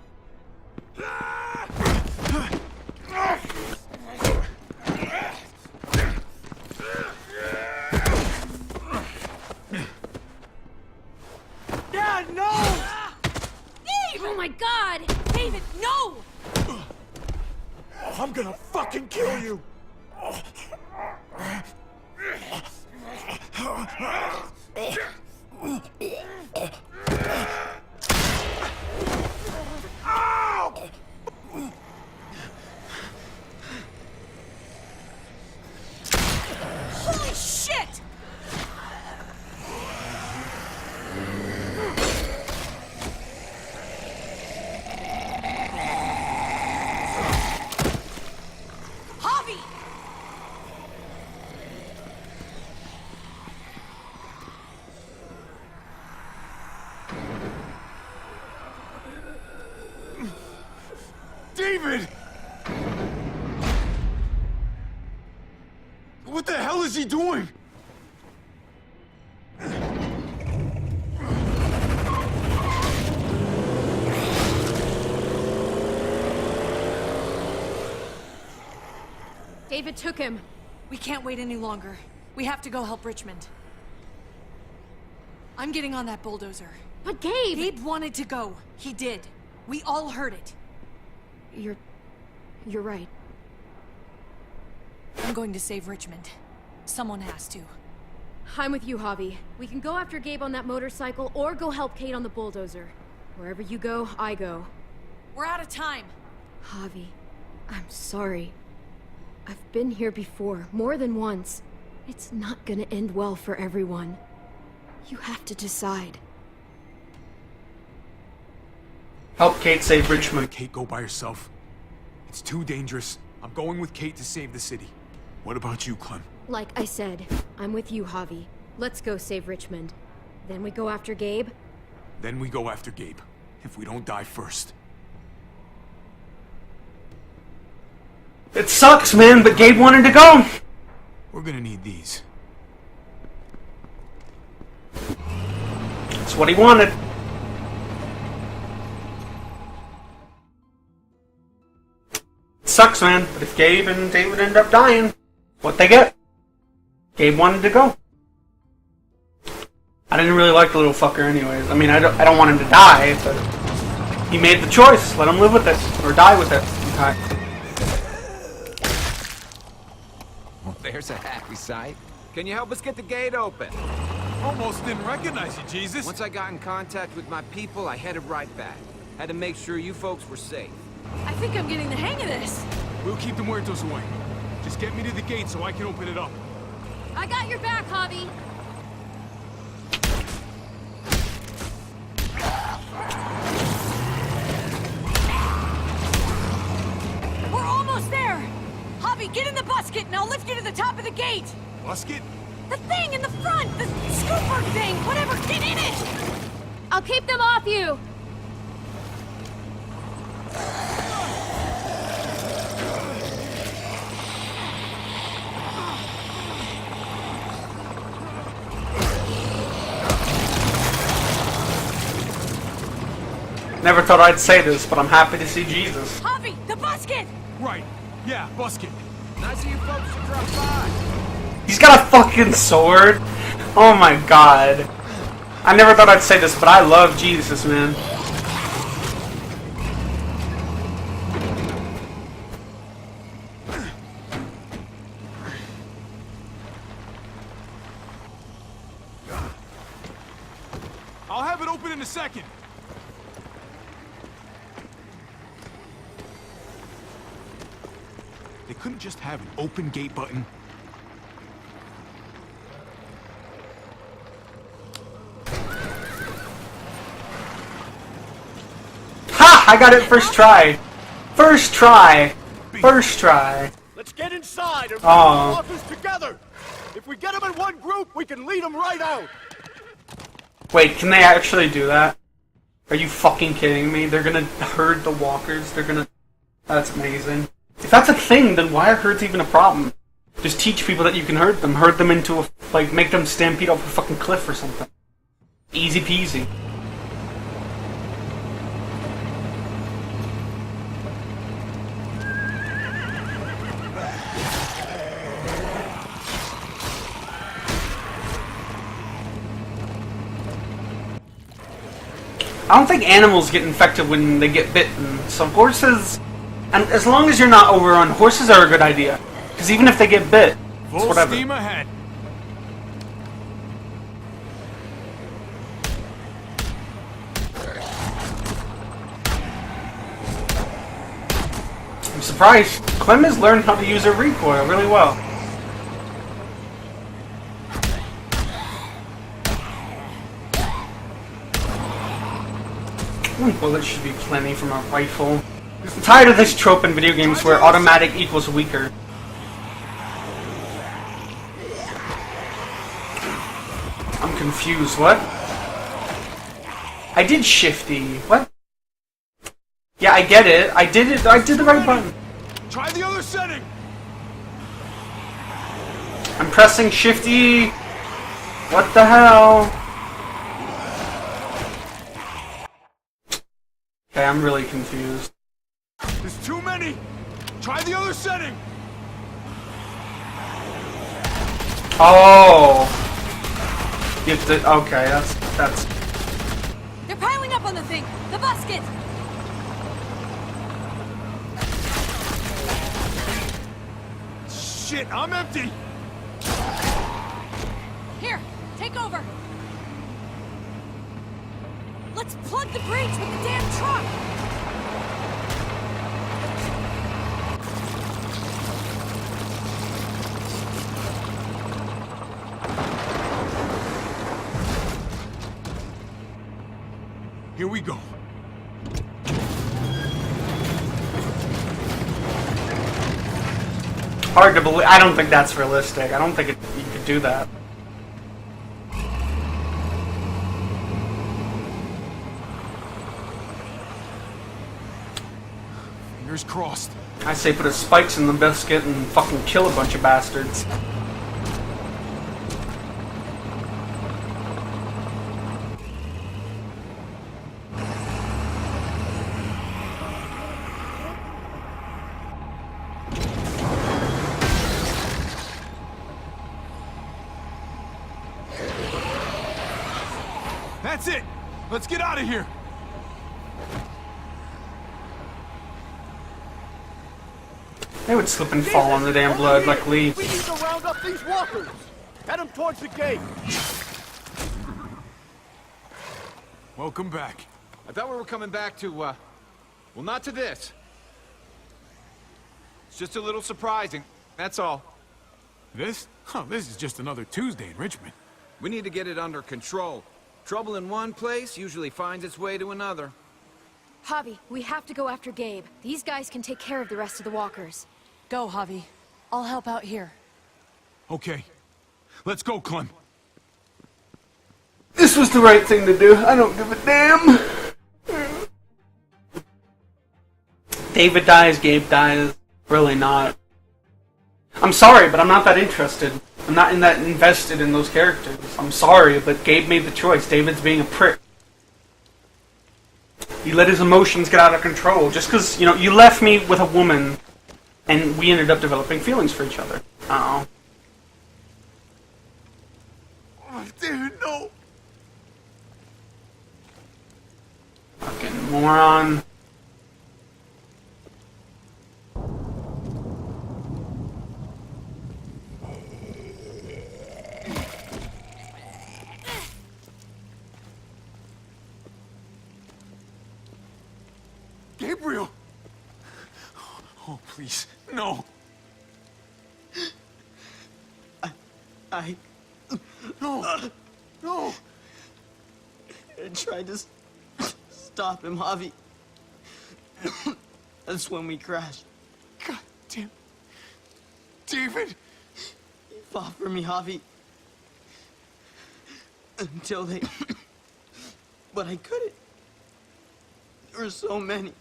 Dad, no! Oh my god! David, no! I'm gonna fucking kill you! Holy shit! Javi! David! What the hell is he doing? David took him. We can't wait any longer. We have to go help Richmond. I'm getting on that bulldozer. But Gabe! Gabe wanted to go. He did. We all heard it. You're right. I'm going to save Richmond. Someone has to. I'm with you, Javi. We can go after Gabe on that motorcycle or go help Kate on the bulldozer. Wherever you go, I go. We're out of time. Javi, I'm sorry. I've been here before, more than once. It's not gonna end well for everyone. You have to decide. Help Kate save Richmond. Let Kate go by herself. It's too dangerous. I'm going with Kate to save the city. What about you, Clem? Like I said, I'm with you, Javi. Let's go save Richmond. Then we go after Gabe? Then we go after Gabe. If we don't die first. It sucks, man, but Gabe wanted to go. We're gonna need these. That's what he wanted. It sucks, man, but if Gabe and David end up dying, what they get? Gabe wanted to go. I didn't really like the little fucker anyways. I mean, I don't want him to die, but he made the choice. Let him live with it, or die with it. Okay. Well, there's a happy sight. Can you help us get the gate open? Almost didn't recognize you, Jesus. Once I got in contact with my people, I headed right back. Had to make sure you folks were safe. I think I'm getting the hang of this. We'll keep the muertos away. Just get me to the gate so I can open it up. I got your back, Javi. We're almost there! Javi, get in the busket and I'll lift you to the top of the gate! Busket? The thing in the front! The scooper thing! Whatever! Get in it! I'll keep them off you! Never thought I'd say this, but I'm happy to see Jesus. Javi, the busket! Right. Yeah, busket. Nice of you folks to drop by. He's got a fucking sword. Oh my god. I never thought I'd say this, but I love Jesus, man. I'll have it open in a second. They couldn't just have an open gate button. Ha! I got it first try. First try. First try. Let's get inside and Aw. put the walkers together. If we get them in one group, we can lead them right out. Wait, can they actually do that? Are you fucking kidding me? They're gonna herd the walkers? They're gonna... That's amazing. If that's a thing, then why are herds even a problem? Just teach people that you can herd them. Herd them into a... Like, make them stampede off a fucking cliff or something. Easy peasy. I don't think animals get infected when they get bitten. So horses, and as long as you're not overrun, horses are a good idea. Because even if they get bit, it's Full whatever. steam ahead. I'm surprised. Clem has learned how to use her recoil really well. Bullets should be plenty from a rifle. I'm tired of this trope in video games where automatic equals weaker. I'm confused. What? I did shifty. What? Yeah, I get it. I did it. I did the right button. Try the other setting. I'm pressing shifty. What the hell? Okay, I'm really confused. There's too many. Try the other setting. Oh. You have to. Okay, that's. They're piling up on the thing. The basket. Shit, I'm empty. Here, take over. Let's plug the breach with the damn truck. Here we go. Hard to believe. I don't think that's realistic. I don't think you could do that. Fingers crossed. I say put a spikes in the biscuit and fucking kill a bunch of bastards. That's it. Let's get out of here. They would slip and fall on the damn blood like leaves. We need to round up these walkers. Head them towards the gate. Welcome back. I thought we were coming back to, well, not to this. It's just a little surprising, that's all. This? Oh, this is just another Tuesday in Richmond. We need to get it under control. Trouble in one place usually finds its way to another. Javi, we have to go after Gabe. These guys can take care of the rest of the walkers. Go, Javi. I'll help out here. Okay. Let's go, Clem. This was the right thing to do. I don't give a damn. David dies, Gabe dies. Really not. I'm sorry, but I'm not that interested. I'm not that invested in those characters. I'm sorry, but Gabe made the choice. David's being a prick. He let his emotions get out of control. Just because, you know, you left me with a woman, and we ended up developing feelings for each other. Oh. Oh, David, no. Fucking moron. Gabriel! Oh, please, no. No! No! I tried to stop him, Javi. That's when we crashed. God damn. David! He fought for me, Javi. Until they... But I couldn't. There were so many.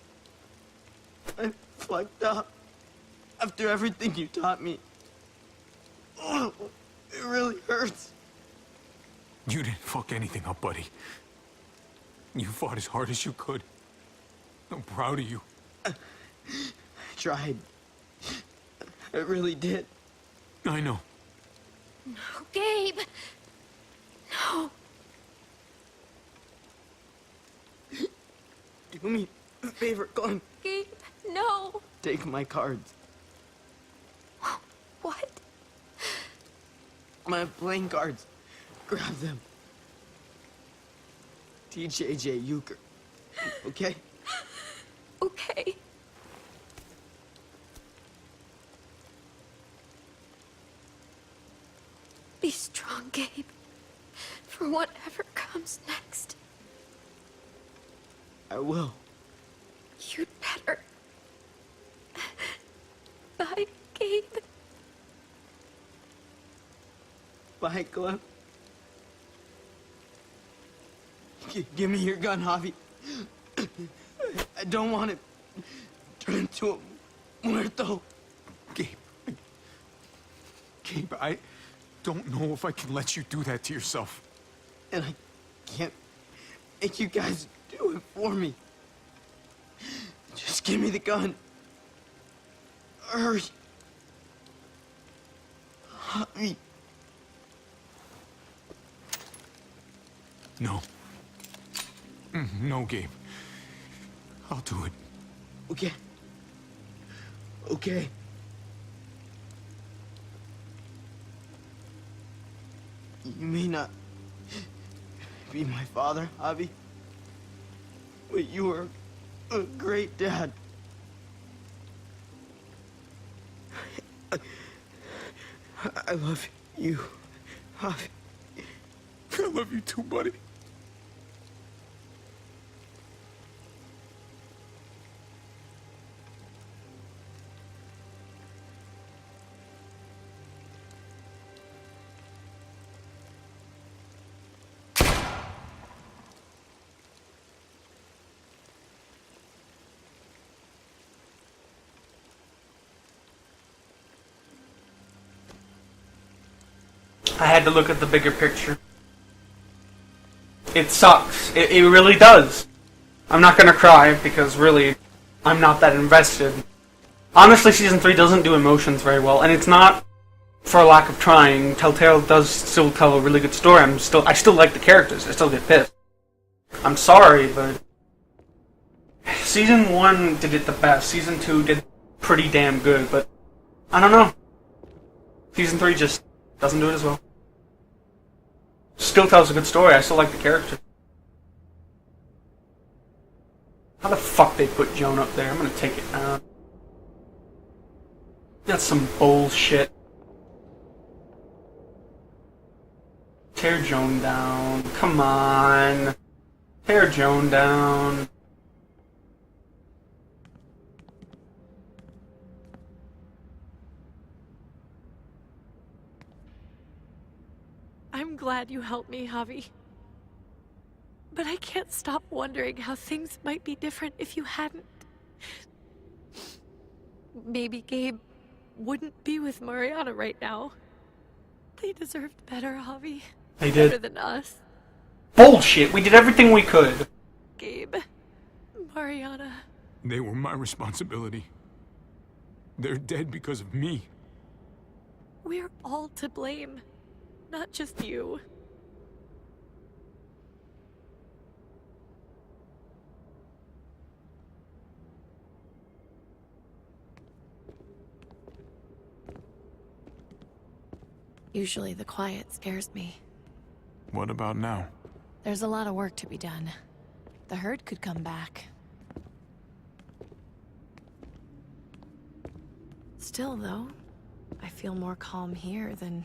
I fucked up. After everything you taught me. Oh, it really hurts. You didn't fuck anything up, buddy. You fought as hard as you could. I'm proud of you. I tried. I really did. I know. No, Gabe! No! Do me a favor, Clem. Gabe, no. Take my cards. What? My playing cards. Grab them. TJJ Euchre. Okay? Okay. Be strong, Gabe. For whatever comes next. I will. You'd better. Bye, Gabe. Bye, Clem. Give me your gun, Javi. I don't want it turn into a muerto. Gabe, I don't know if I can let you do that to yourself. And I can't make you guys do it for me. Just give me the gun. Hurry. Hurry. No. No, Gabe. I'll do it. Okay. Okay. You may not be my father, Javi, but you are a great dad. I love you, Javi. I love you too, buddy. I had to look at the bigger picture. It sucks. It really does. I'm not gonna cry, because really, I'm not that invested. Honestly, Season 3 doesn't do emotions very well, and it's not for a lack of trying. Telltale does still tell a really good story. I still like the characters. I still get pissed. I'm sorry, but Season 1 did it the best. Season 2 did pretty damn good, but I don't know. Season 3 just doesn't do it as well. Still tells a good story. I still like the character. How the fuck they put Joan up there? I'm gonna take it down. That's some bullshit. Tear Joan down. Come on. Tear Joan down. I'm glad you helped me, Javi. But I can't stop wondering how things might be different if you hadn't. Maybe Gabe wouldn't be with Mariana right now. They deserved better, Javi. They did. Better than us. Bullshit! We did everything we could. Gabe. Mariana. They were my responsibility. They're dead because of me. We're all to blame. Not just you. Usually the quiet scares me. What about now? There's a lot of work to be done. The herd could come back. Still, though, I feel more calm here than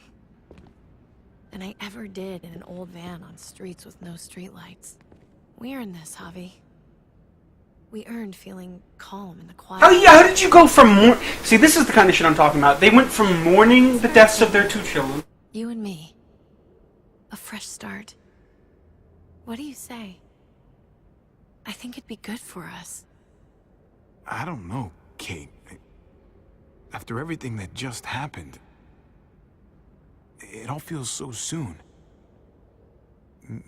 I ever did in an old van on streets with no streetlights. We earned this, Javi. We earned feeling calm in the quiet. How did you go from See, this is the kind of shit I'm talking about. They went from mourning the deaths of their two children. You and me. A fresh start. What do you say? I think it'd be good for us. I don't know, Kate. After everything that just happened, it all feels so soon.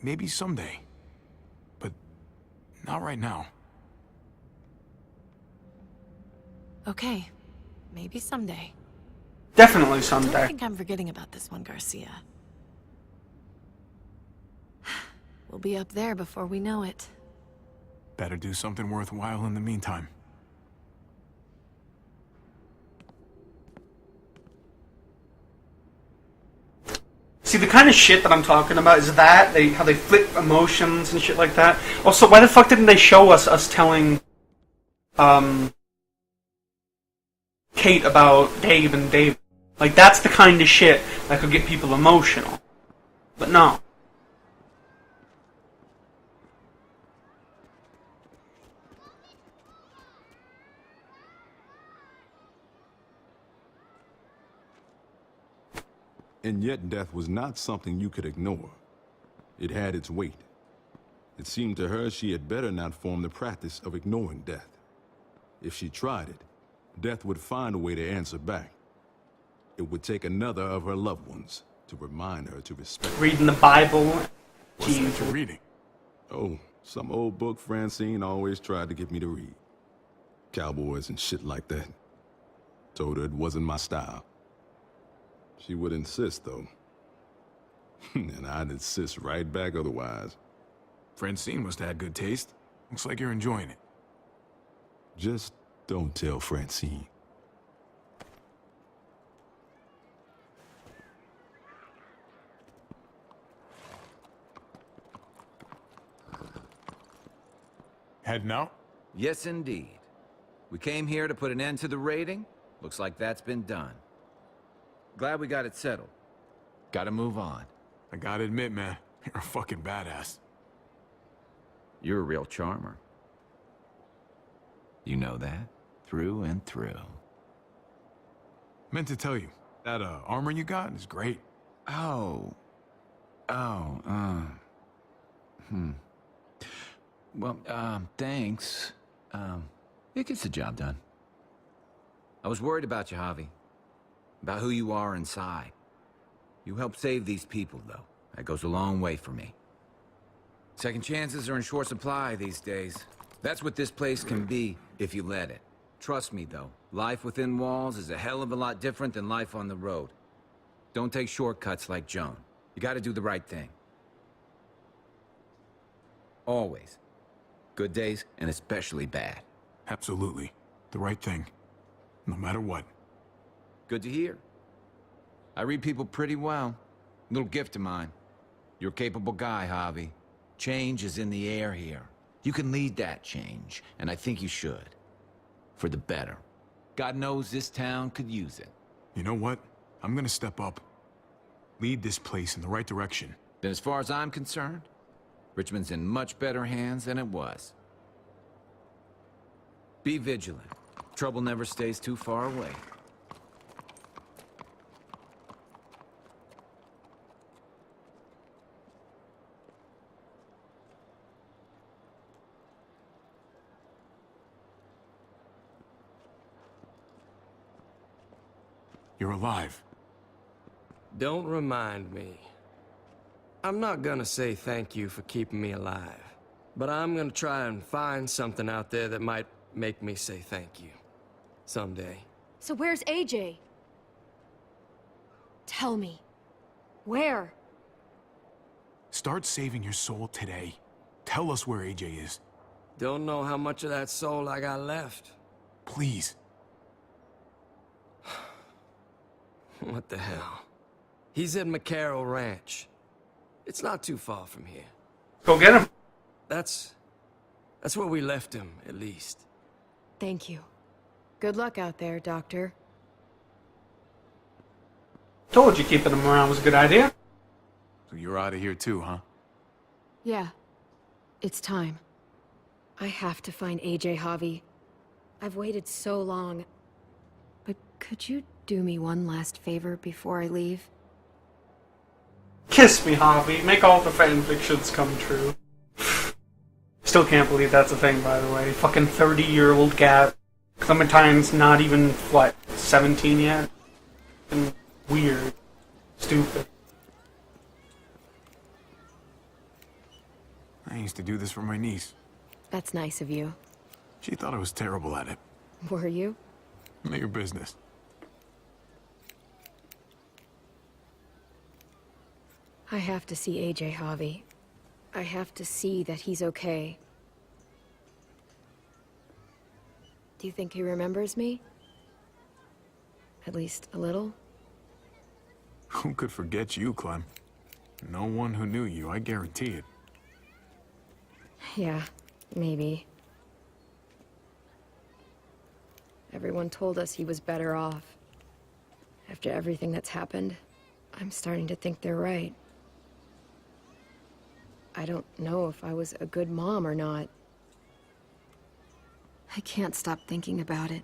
Maybe someday. But not right now. Okay. Maybe someday. Definitely I someday. don't think I'm forgetting about this one, Garcia. We'll be up there before we know it. Better do something worthwhile in the meantime. See, the kind of shit that I'm talking about is that how they flip emotions and shit like that. Also, why the fuck didn't they show us telling Kate about Dave and David? Like, that's the kind of shit that could get people emotional. But no. And yet death was not something you could ignore. It had its weight. It seemed to her she had better not form the practice of ignoring death. If she tried it, death would find a way to answer back. It would take another of her loved ones to remind her to respect. Reading the Bible. What's that you're reading? Oh, some old book Francine always tried to get me to read. Cowboys and shit like that. Told her it wasn't my style. She would insist, though. And I'd insist right back otherwise. Francine must have had good taste. Looks like you're enjoying it. Just don't tell Francine. Heading out? Yes, indeed. We came here to put an end to the raiding. Looks like that's been done. Glad we got it settled. Gotta move on. I gotta admit, man, you're a fucking badass. You're a real charmer. You know that? Through and through. Meant to tell you, that armor you got is great. Oh. Well, thanks. It gets the job done. I was worried about you, Javi. About who you are inside. You helped save these people, though. That goes a long way for me. Second chances are in short supply these days. That's what this place can be, if you let it. Trust me, though. Life within walls is a hell of a lot different than life on the road. Don't take shortcuts like Joan. You gotta do the right thing. Always. Good days, and especially bad. Absolutely. The right thing. No matter what. Good to hear. I read people pretty well. Little gift of mine. You're a capable guy, Javi. Change is in the air here. You can lead that change, and I think you should. For the better. God knows this town could use it. You know what? I'm gonna step up. Lead this place in the right direction. Then as far as I'm concerned, Richmond's in much better hands than it was. Be vigilant. Trouble never stays too far away. You're alive. Don't remind me. I'm not gonna say thank you for keeping me alive, but I'm gonna try and find something out there that might make me say thank you. Someday. So where's AJ? Tell me. Where? Start saving your soul today. Tell us where AJ is. Don't know how much of that soul I got left. Please. What the hell? He's at McCarroll Ranch. It's not too far from here. Go get him. That's where we left him, at least. Thank you. Good luck out there, Doctor. Told you keeping him around was a good idea. So you're out of here too, huh? Yeah. It's time. I have to find AJ, Javi. I've waited so long. But could you do me one last favor before I leave? Kiss me, Javi. Make all the fanfictions come true. Still can't believe that's a thing, by the way. Fucking 30-year-old gap. Clementine's not even, what, 17 yet? And weird. Stupid. I used to do this for my niece. That's nice of you. She thought I was terrible at it. Were you? None of your business. I have to see AJ, Javi. I have to see that he's okay. Do you think he remembers me? At least a little? Who could forget you, Clem? No one who knew you, I guarantee it. Yeah, maybe. Everyone told us he was better off. After everything that's happened, I'm starting to think they're right. I don't know if I was a good mom or not. I can't stop thinking about it.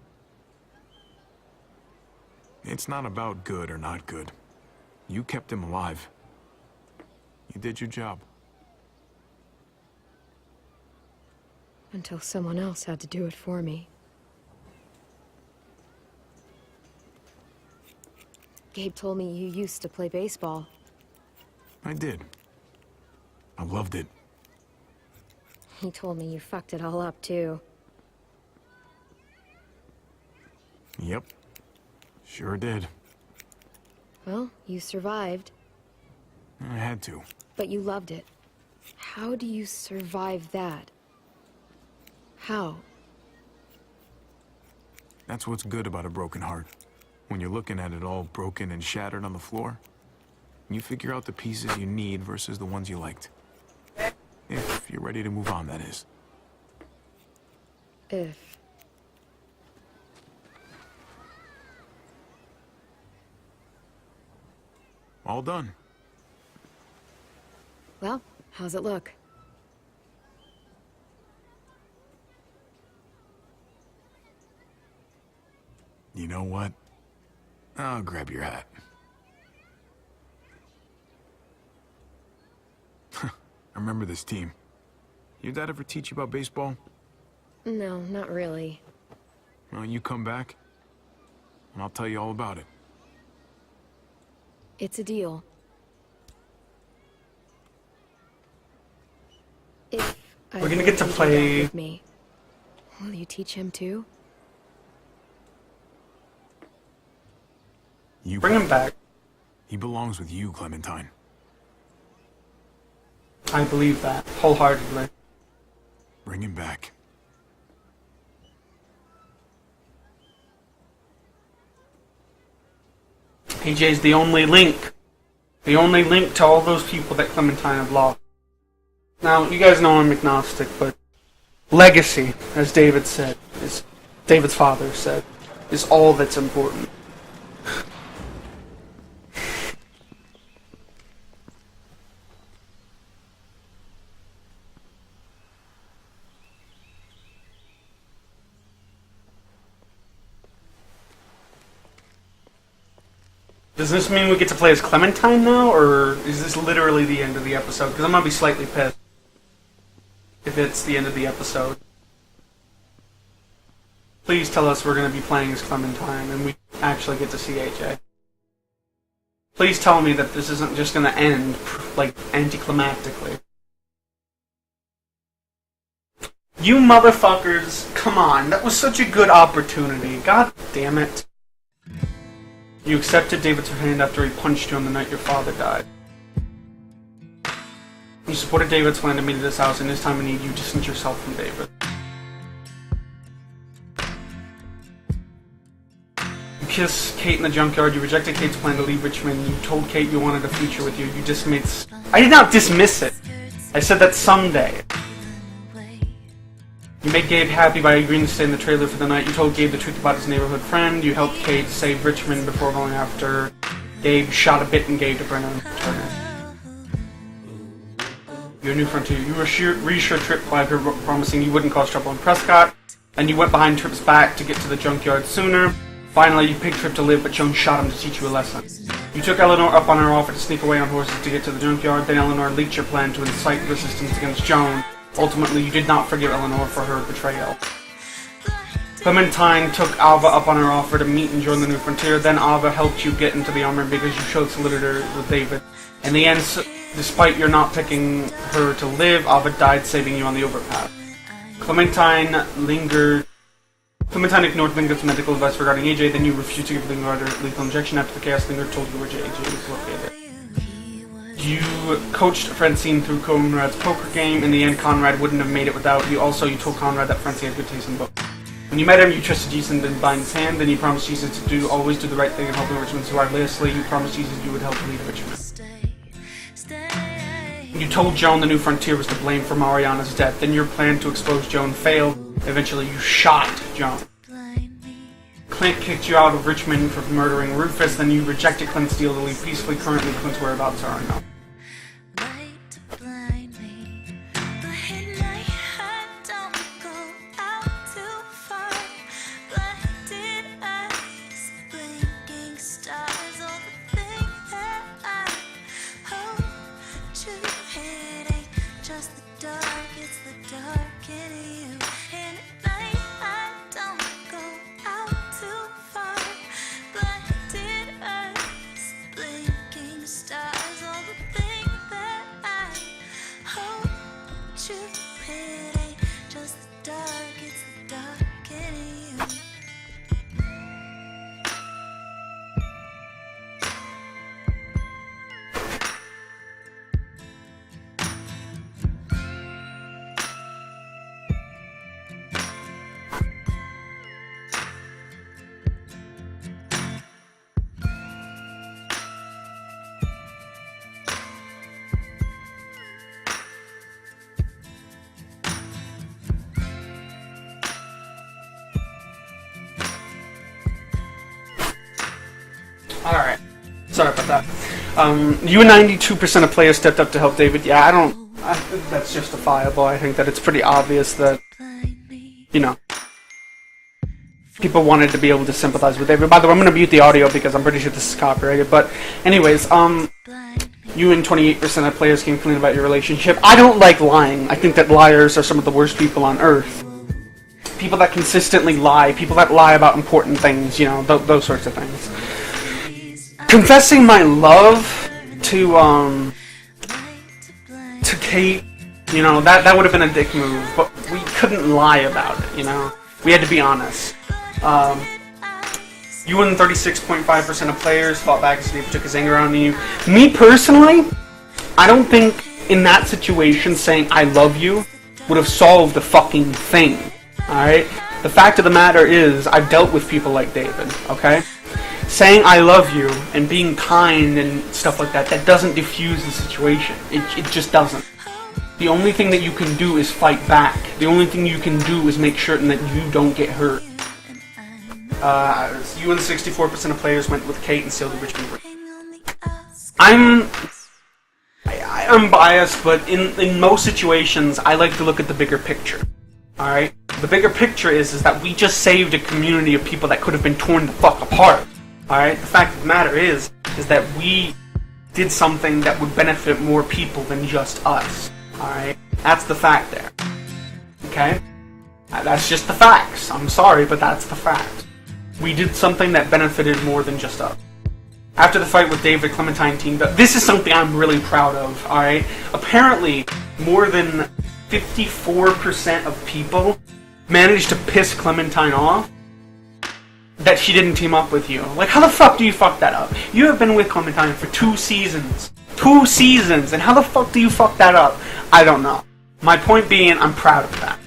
It's not about good or not good. You kept him alive. You did your job. Until someone else had to do it for me. Gabe told me you used to play baseball. I did. I loved it. He told me you fucked it all up, too. Yep. Sure did. Well, you survived. I had to. But you loved it. How do you survive that? How? That's what's good about a broken heart. When you're looking at it all broken and shattered on the floor, you figure out the pieces you need versus the ones you liked. If you're ready to move on, that is. If. All done. Well, how's it look? You know what? I'll grab your hat. I remember this team. Your dad ever teach you about baseball? No, not really. Well, you come back, and I'll tell you all about it. It's a deal. If We're gonna get to play... with me, will you teach him too? You Bring him back. He belongs with you, Clementine. I believe that, wholeheartedly. Bring him back. AJ's the only link. The only link to all those people that Clementine have lost. Now, you guys know I'm agnostic, but legacy, as David said, is David's father said, is all that's important. Does this mean we get to play as Clementine now, or is this literally the end of the episode? Because I'm going to be slightly pissed if it's the end of the episode. Please tell us we're going to be playing as Clementine and we actually get to see AJ. Please tell me that this isn't just going to end, like, anticlimactically. You motherfuckers, come on, that was such a good opportunity. God damn it. You accepted David's hand after he punched you on the night your father died. You supported David's plan to meet at his house. In his time of need, you distanced yourself from David. You kissed Kate in the junkyard. You rejected Kate's plan to leave Richmond. You told Kate you wanted a future with you. You dismissed... I did not dismiss it. I said that someday. You made Gabe happy by agreeing to stay in the trailer for the night. You told Gabe the truth about his neighborhood friend. You helped Kate save Richmond before going after Gabe. Shot a bit in Gabe to bring him Turner. Your new frontier. You reassured Tripp by promising you wouldn't cause trouble in Prescott. And you went behind Tripp's back to get to the junkyard sooner. Finally, you picked Tripp to live, but Joan shot him to teach you a lesson. You took Eleanor up on her offer to sneak away on horses to get to the junkyard. Then Eleanor leaked your plan to incite resistance against Joan. Ultimately, you did not forgive Eleanor for her betrayal. Clementine took Alva up on her offer to meet and join the New Frontier. Then Alva helped you get into the armor because you showed solidarity with David. In the end, despite your not picking her to live, Alva died saving you on the overpass. Clementine ignored Lingard's medical advice regarding AJ. Then you refused to give Lingard a lethal injection after the Chaos Lingard told you where AJ was located. You coached Francine through Conrad's poker game. In the end, Conrad wouldn't have made it without you. Also, you told Conrad that Francine had good taste in books. When you met him, you trusted Jesus and didn't bind his hand. Then you promised Jesus to always do the right thing and help Richmond survive. Lastly, you promised Jesus you would help lead Richmond. You told Joan the New Frontier was to blame for Mariana's death. Then your plan to expose Joan failed. Eventually, you shot Joan. Clint kicked you out of Richmond for murdering Rufus. Then you rejected Clint's deal to leave peacefully. Currently, Clint's whereabouts are unknown. Alright. Sorry about that. You and 92% of players stepped up to help David. Yeah, I think that's justifiable. I think that it's pretty obvious that, you know, people wanted to be able to sympathize with David. By the way, I'm going to mute the audio because I'm pretty sure this is copyrighted. But anyways, you and 28% of players came clean about your relationship. I don't like lying. I think that liars are some of the worst people on Earth. People that consistently lie, people that lie about important things, you know, those sorts of things. Confessing my love to Kate, you know, that would have been a dick move, but we couldn't lie about it, you know? We had to be honest. You and 36.5% of players fought back as David took his anger on you. Me personally, I don't think in that situation saying I love you would have solved the fucking thing, alright? The fact of the matter is, I've dealt with people like David, okay? Saying I love you and being kind and stuff like that, that doesn't diffuse the situation. It just doesn't. The only thing that you can do is fight back. The only thing you can do is make sure that you don't get hurt. You and 64% of players went with Kate and sealed the Richmond. I'm biased, but in most situations, I like to look at the bigger picture. Alright? The bigger picture is that we just saved a community of people that could have been torn the fuck apart. Alright? The fact of the matter is that we did something that would benefit more people than just us. Alright? That's the fact there. Okay? That's just the facts. I'm sorry, but that's the fact. We did something that benefited more than just us. After the fight with David, Clementine teamed up. This is something I'm really proud of, alright? Apparently, more than 54% of people managed to piss Clementine off that she didn't team up with you. Like, how the fuck do you fuck that up? You have been with Clementine for 2 seasons. 2 seasons! And how the fuck do you fuck that up? I don't know. My point being, I'm proud of that.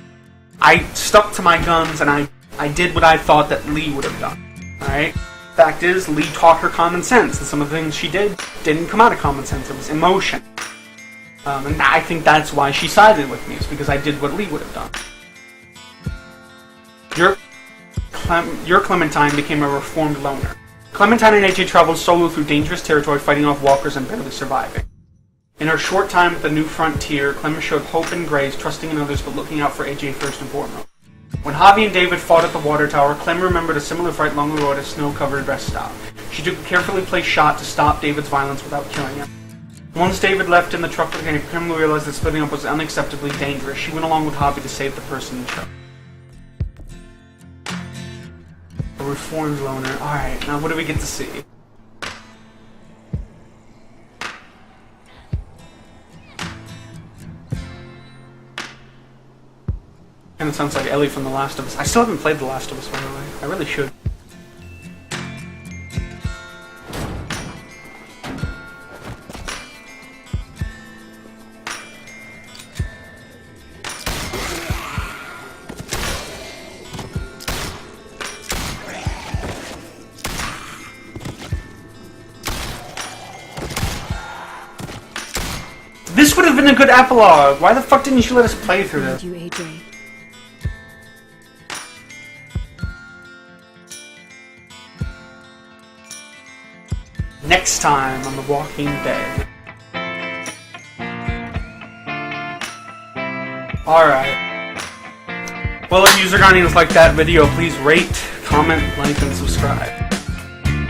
I stuck to my guns and I did what I thought that Lee would have done. Alright? Fact is, Lee taught her common sense, and some of the things she did didn't come out of common sense. It was emotion. And I think that's why she sided with me, is because I did what Lee would have done. Your Clementine became a reformed loner. Clementine and AJ traveled solo through dangerous territory, fighting off walkers and barely surviving. In her short time at the New Frontier, Clem showed hope and grace, trusting in others but looking out for AJ first and foremost. When Javi and David fought at the water tower, Clem remembered a similar fight long ago at a snow-covered rest stop. She took a carefully placed shot to stop David's violence without killing him. Once David left in the truck with him, Clem realized that splitting up was unacceptably dangerous. She went along with Javi to save the person in the truck. A reformed loner. Alright, now what do we get to see? Kinda sounds like Ellie from The Last of Us. I still haven't played The Last of Us, by the way. I really should. good epilogue. Why the fuck didn't you let us play through this? You, AJ. Next time on The Walking Dead. Alright. Well, if you Zorgonians like that video, please rate, comment, like, and subscribe.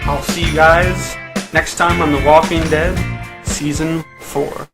I'll see you guys next time on The Walking Dead, Season 4.